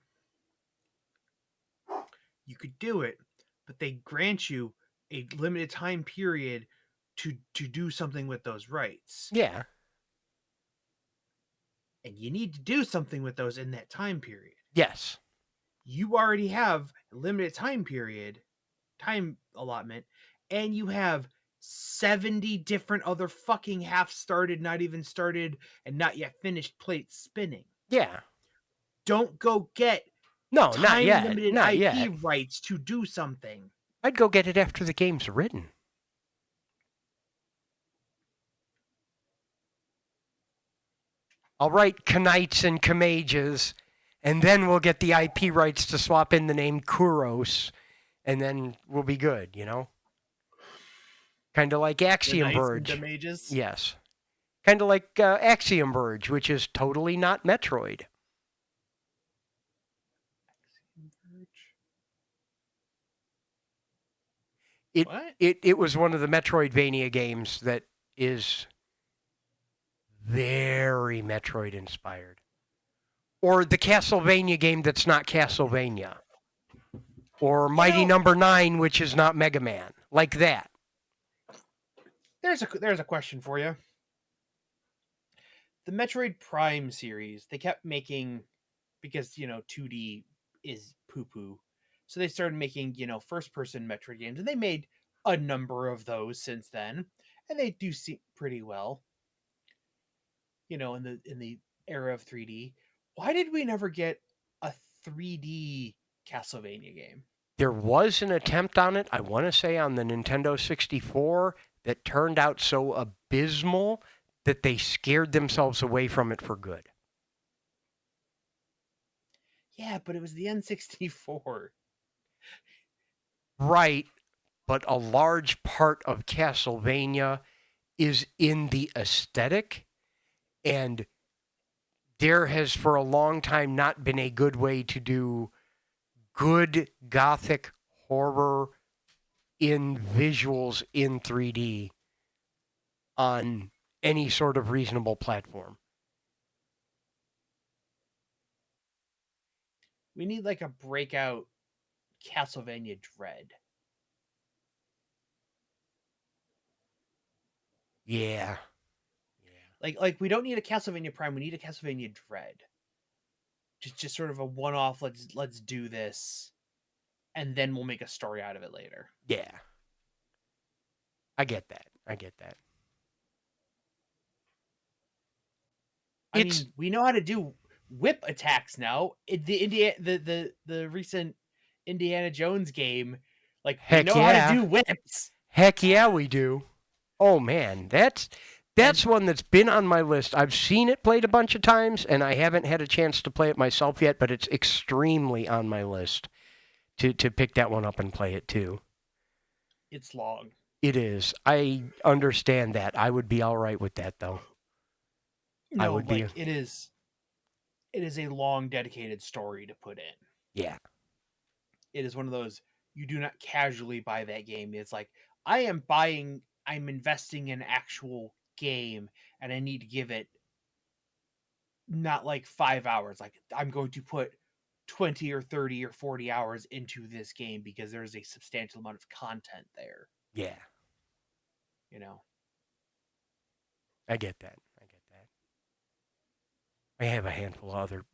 You could do it, but they grant you a limited time period to do something with those rights. yeah. And you need to do something with those in that time period. Yes. You already have a limited time period, time allotment, and you have 70 different other fucking half started, not even started, and not yet finished plates spinning. Yeah. Don't go get No, not time yet. limited Not IP yet. rights to do something. I'd go get it after the game's written. I'll write Knights and Kamages, and then we'll get the IP rights to swap in the name Kuros, and then we'll be good, you know? Kind of like The Axiom knights and Verge. the mages. Yes. Kind of like Axiom Verge, which is totally not Metroid. It What? it was one of the Metroidvania games that is very Metroid inspired. Or the Castlevania game that's not Castlevania. Or Mighty Number 9, which is not Mega Man. Like that. There's a question for you. The Metroid Prime series, they kept making, because 2D is poo poo, so they started making first person Metroid games, and they made a number of those since then, and they do seem pretty well. In the era of 3D. Why did we never get a 3D Castlevania game? There was an attempt on it, I want to say on the Nintendo 64, that turned out so abysmal that they scared themselves away from it for good. Yeah, but it was the N64. Right, but a large part of Castlevania is in the aesthetic, and there has for a long time not been a good way to do good gothic horror in visuals in 3D on any sort of reasonable platform. We need like a breakout Castlevania Dread. Yeah. Like we don't need a Castlevania Prime, we need a Castlevania Dread. Just sort of a one-off, let's do this, and then we'll make a story out of it later. Yeah. I get that. I mean, we know how to do whip attacks now. The recent Indiana Jones game, like we Heck know how to yeah. do whips. Heck yeah, we do. Oh man, that's And one that's been on my list. I've seen it played a bunch of times, and I haven't had a chance to play it myself yet, but it's extremely on my list to pick that one up and play it too. it's long. It is. I understand that. I would be all right with that though. I No, would be. like it is a long dedicated story to put in. Yeah. It is one of those, you do not casually buy that game. It's like, I'm investing in actual game, and I need to give it not like 5 hours. Like, I'm going to put 20 or 30 or 40 hours into this game because there's a substantial amount of content there. Yeah. You know, I get that. I have a handful of other.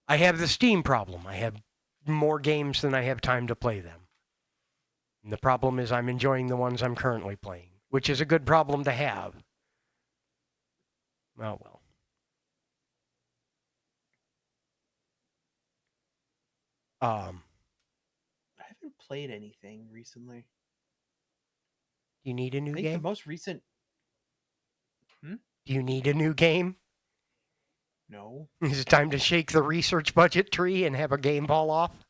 I have the Steam problem. I have more games than I have time to play them. And the problem is I'm enjoying the ones I'm currently playing, which is a good problem to have. Oh well. I haven't played anything recently. Do you need a I new think the game? most recent. Do you need a new game? No. Is it time to shake the research budget tree and have a game fall off?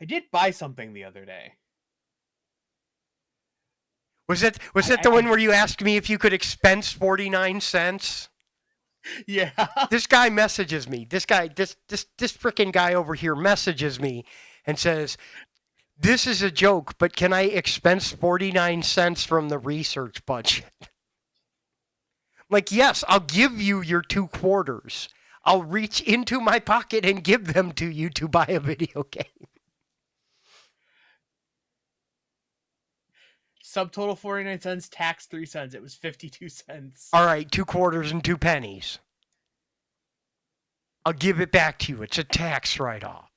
I did buy something the other day. Was that the one where you asked me if you could expense 49 cents? Yeah. This guy messages me. This freaking guy over here messages me and says, "This is a joke, but can I expense 49 cents from the research budget?" Like, yes, I'll give you your 2 quarters. I'll reach into my pocket and give them to you to buy a video game. Subtotal 49 cents, tax 3 cents. It was 52 cents. All right, 2 quarters and 2 pennies. I'll give it back to you. It's a tax write-off.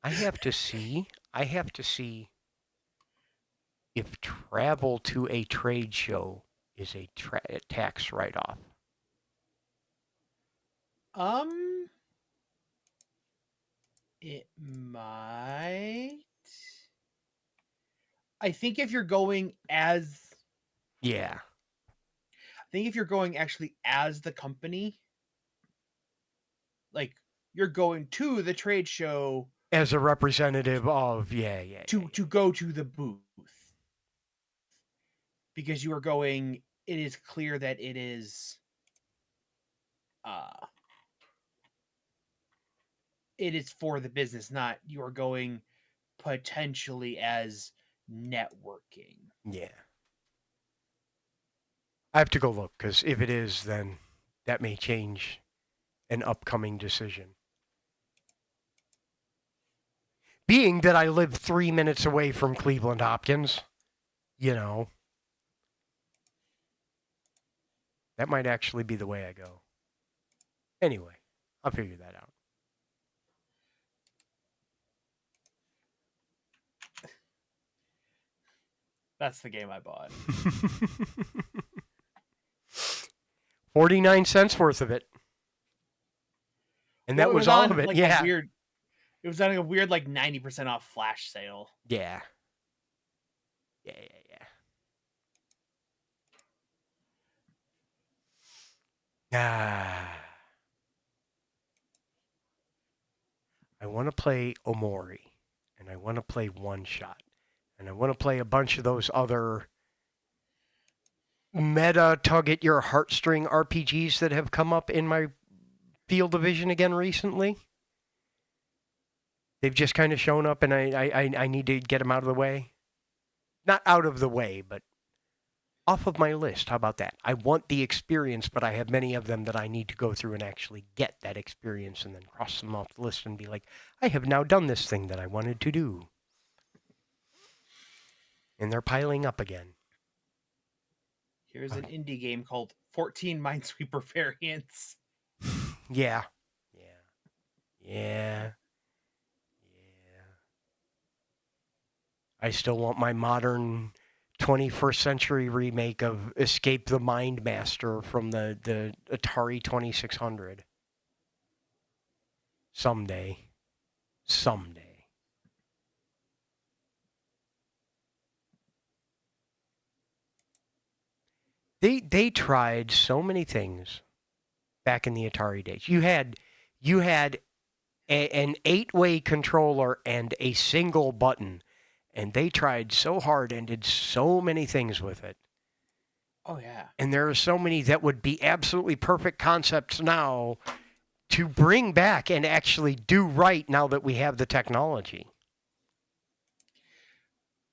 I have to see if travel to a trade show is a tax write-off. It might. I think if you're going as Yeah. I think if you're going actually as the company, like you're going to the trade show As a representative of to go to the booth. Because you are going, it is clear that it is for the business, not you are going potentially as networking. Yeah. I have to go look, because if it is, then that may change an upcoming decision. Being that I live 3 minutes away from Cleveland Hopkins, that might actually be the way I go. Anyway, I'll figure that out. That's the game I bought. 49 cents worth of it. And Well, that it was was all of on it. like a Yeah. weird. It was on a weird like 90% off flash sale. Yeah. Yeah. Ah. I want to play Omori. And I want to play One Shot. And I want to play a bunch of those other meta tug at your heartstring RPGs that have come up in my field of vision again recently. They've just kind of shown up, and I need to get them out of the way. Not out of the way, but off of my list. How about that? I want the experience, but I have many of them that I need to go through and actually get that experience and then cross them off the list and be like, I have now done this thing that I wanted to do. And they're piling up again. Here's an indie game called 14 Minesweeper Variants. Yeah. Yeah. I still want my modern 21st century remake of Escape the Mind Master from the Atari 2600. Someday. They tried so many things back in the Atari days. You had an 8-way controller and a single button, and they tried so hard and did so many things with it. Oh yeah. And there are so many that would be absolutely perfect concepts now to bring back and actually do right now that we have the technology.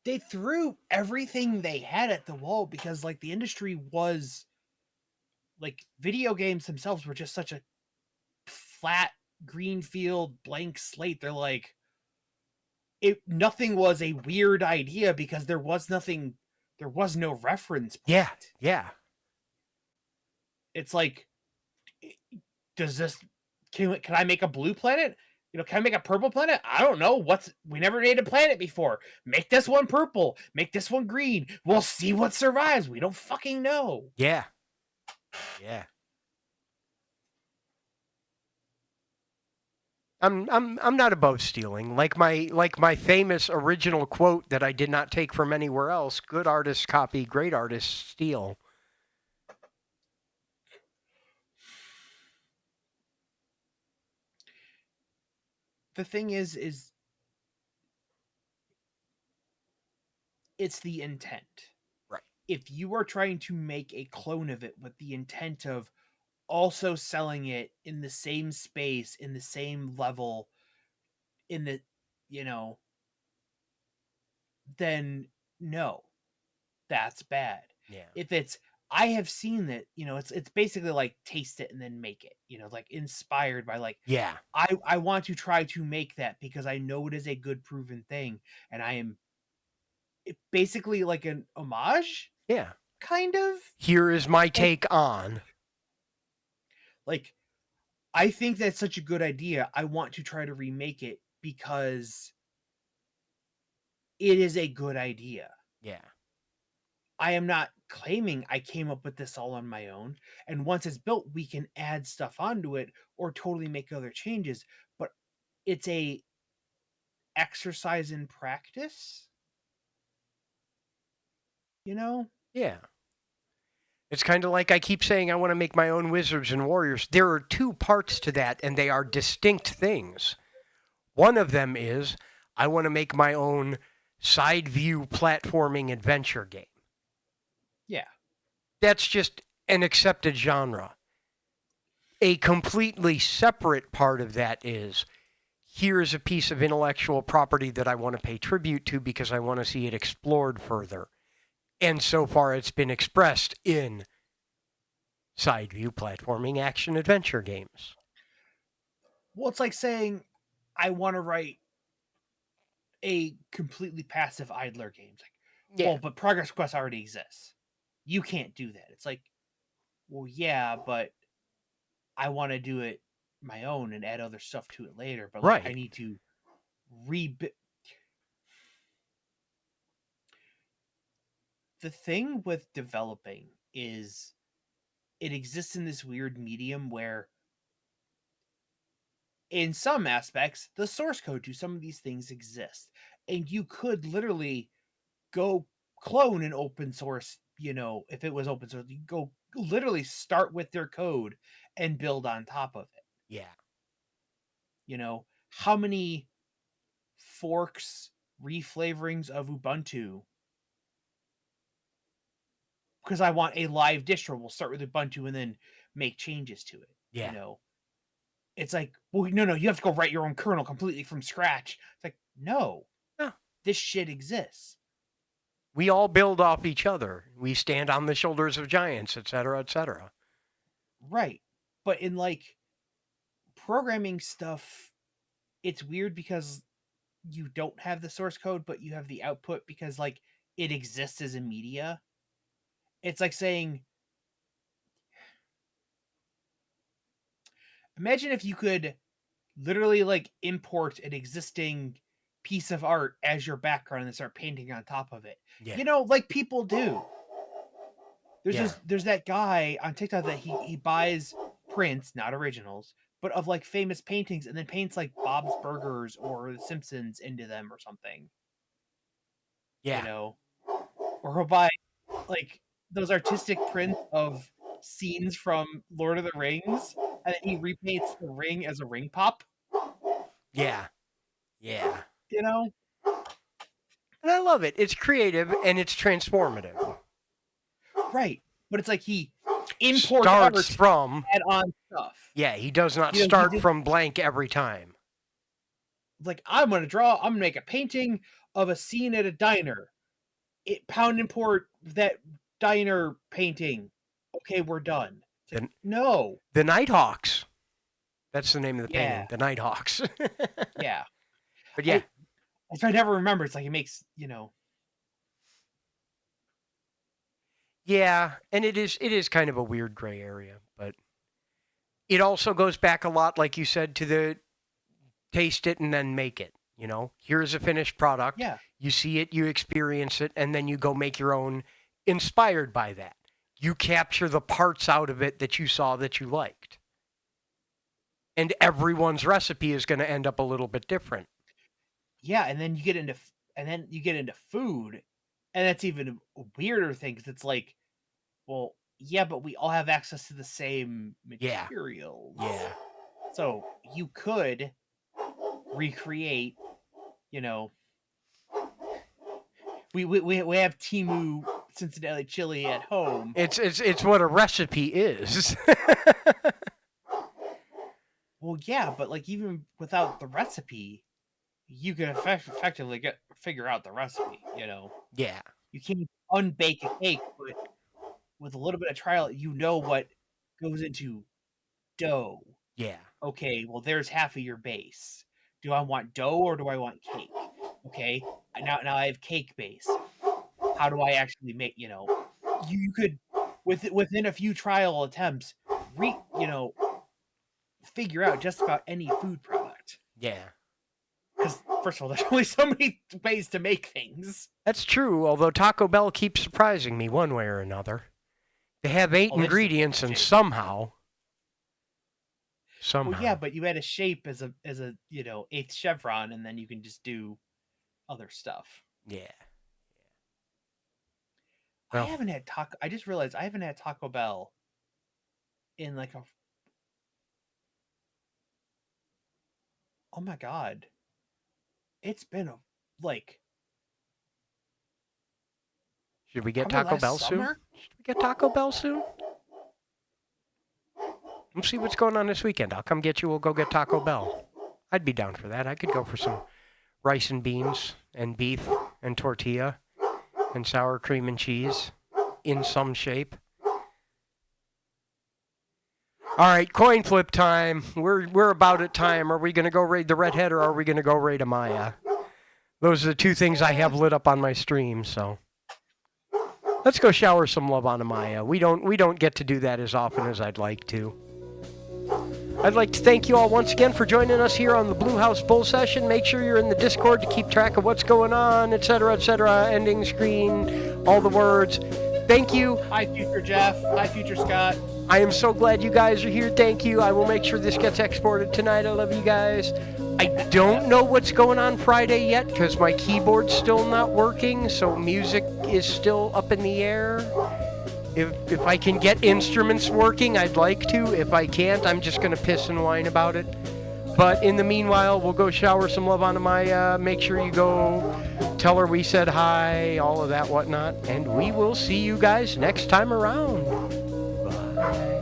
They threw everything they had at the wall because like the industry was like video games themselves were just such a flat green field blank slate. They're like nothing was a weird idea because there was no reference Yeah, point. yeah. It's like, does this can I make a blue planet? Can I make a purple planet? I don't know. We never made a planet before. Make this one purple. Make this one green. We'll see what survives. We don't fucking know. Yeah. I'm not above stealing. Like my famous original quote that I did not take from anywhere else, good artists copy, great artists steal. The thing is it's the intent. Right. If you are trying to make a clone of it with the intent of also selling it in the same space, in the same level, in the, you know, then no, that's bad. Yeah. If it's, I have seen that, it's basically like taste it and then make it, like inspired by like, Yeah. I want to try to make that because I know it is a good proven thing, and I am basically like an homage, Yeah. kind of. Here is my And take on. like, I think that's such a good idea. I want to try to remake it because it is a good idea. Yeah. I am not claiming I came up with this all on my own. And once it's built, we can add stuff onto it or totally make other changes. But it's a exercise in practice, you know? Yeah. It's kind of like I keep saying I want to make my own Wizards and Warriors. There are two parts to that, and they are distinct things. One of them is I want to make my own side view platforming adventure game. Yeah. That's just an accepted genre. A completely separate part of that is here's a piece of intellectual property that I want to pay tribute to because I want to see it explored further. And so far, it's been expressed in side view platforming action adventure games. Well, it's like saying I want to write a completely passive idler game. It's like, Yeah. well, but Progress Quest already exists. You can't do that. It's like, well, yeah, but I want to do it my own and add other stuff to it later. But like, I Right. need to rebuild. the thing with developing is it exists in this weird medium where in some aspects the source code to some of these things exists, and you could literally go clone an open source, if it was open source, you go literally start with their code and build on top of it. Yeah. How many forks, reflavorings of Ubuntu, because I want a live distro, we'll start with Ubuntu and then make changes to it. Yeah. It's like, well, no, you have to go write your own kernel completely from scratch. It's like, no, No. this shit exists. We all build off each other. We stand on the shoulders of giants, et cetera, et cetera. Right. But in like programming stuff, it's weird because you don't have the source code, but you have the output because like it exists as a media. It's like saying, imagine if you could literally like import an existing piece of art as your background and start painting on top of it. Yeah. Like people do. Yeah. There's that guy on TikTok that he buys prints, not originals, but of like famous paintings and then paints like Bob's Burgers or The Simpsons into them or something. Yeah. Or he'll buy like those artistic prints of scenes from Lord of the Rings and then he repaints the ring as a ring pop. Yeah. Yeah. And I love it. It's creative and it's transformative. Right. But it's like he imports Starts art from add on stuff. Yeah, he does not start from blank every time. Like, I'm gonna make a painting of a scene at a diner. Pound import that diner painting. Okay, we're done. Like, no. The Nighthawks. That's the name of the painting. Yeah. The Nighthawks. Yeah. But yeah. If I never remember, it's like it makes, Yeah, and it is kind of a weird gray area, but it also goes back a lot, like you said, to the taste it and then make it. Here's a finished product. Yeah. You see it, you experience it, and then you go make your own inspired by that. You capture the parts out of it that you saw that you liked. And everyone's recipe is going to end up a little bit different. Yeah, and then you get into food, and that's even a weirder thing because it's like, well, yeah, but we all have access to the same materials. Yeah. So you could recreate, we have Temu Cincinnati chili at home. It's what a recipe is. Well, yeah, but like even without the recipe, you can effectively figure out the recipe. Yeah. You can't unbake a cake, but with a little bit of trial, what goes into dough. Yeah. Okay, well, there's half of your base. Do I want dough or do I want cake? Okay, now I have cake base. How do I actually make? You could within a few trial attempts, figure out just about any food product. Yeah. Because first of all, there's only so many ways to make things. That's true, although Taco Bell keeps surprising me one way or another. They have 8 ingredients and somehow. Well, yeah, but you add a shape as a eighth chevron, and then you can just do other stuff. Yeah. Well, I just realized I haven't had Taco Bell in like a. Oh my god! It's been Should we get Taco Bell soon? Should we get Taco Bell soon? We'll see what's going on this weekend. I'll come get you. We'll go get Taco Bell. I'd be down for that. I could go for some rice and beans and beef and tortilla and sour cream and cheese in some shape. All right, coin flip time. We're about at time. Are we going to go raid the redhead or are we going to go raid Amaya? Those are the two things I have lit up on my stream, so let's go shower some love on Amaya. We don't get to do that as often as I'd like to. I'd like to thank you all once again for joining us here on the Blue House Bull Session. Make sure you're in the Discord to keep track of what's going on, etc., etc. Ending screen, all the words. Thank you. Hi, future Jeff. Hi, future Scott. I am so glad you guys are here. Thank you. I will make sure this gets exported tonight. I love you guys. I don't know what's going on Friday yet because my keyboard's still not working, so music is still up in the air. If I can get instruments working, I'd like to. If I can't, I'm just going to piss and whine about it. But in the meanwhile, we'll go shower some love onto Maya. Make sure you go tell her we said hi, all of that whatnot. And we will see you guys next time around. Bye.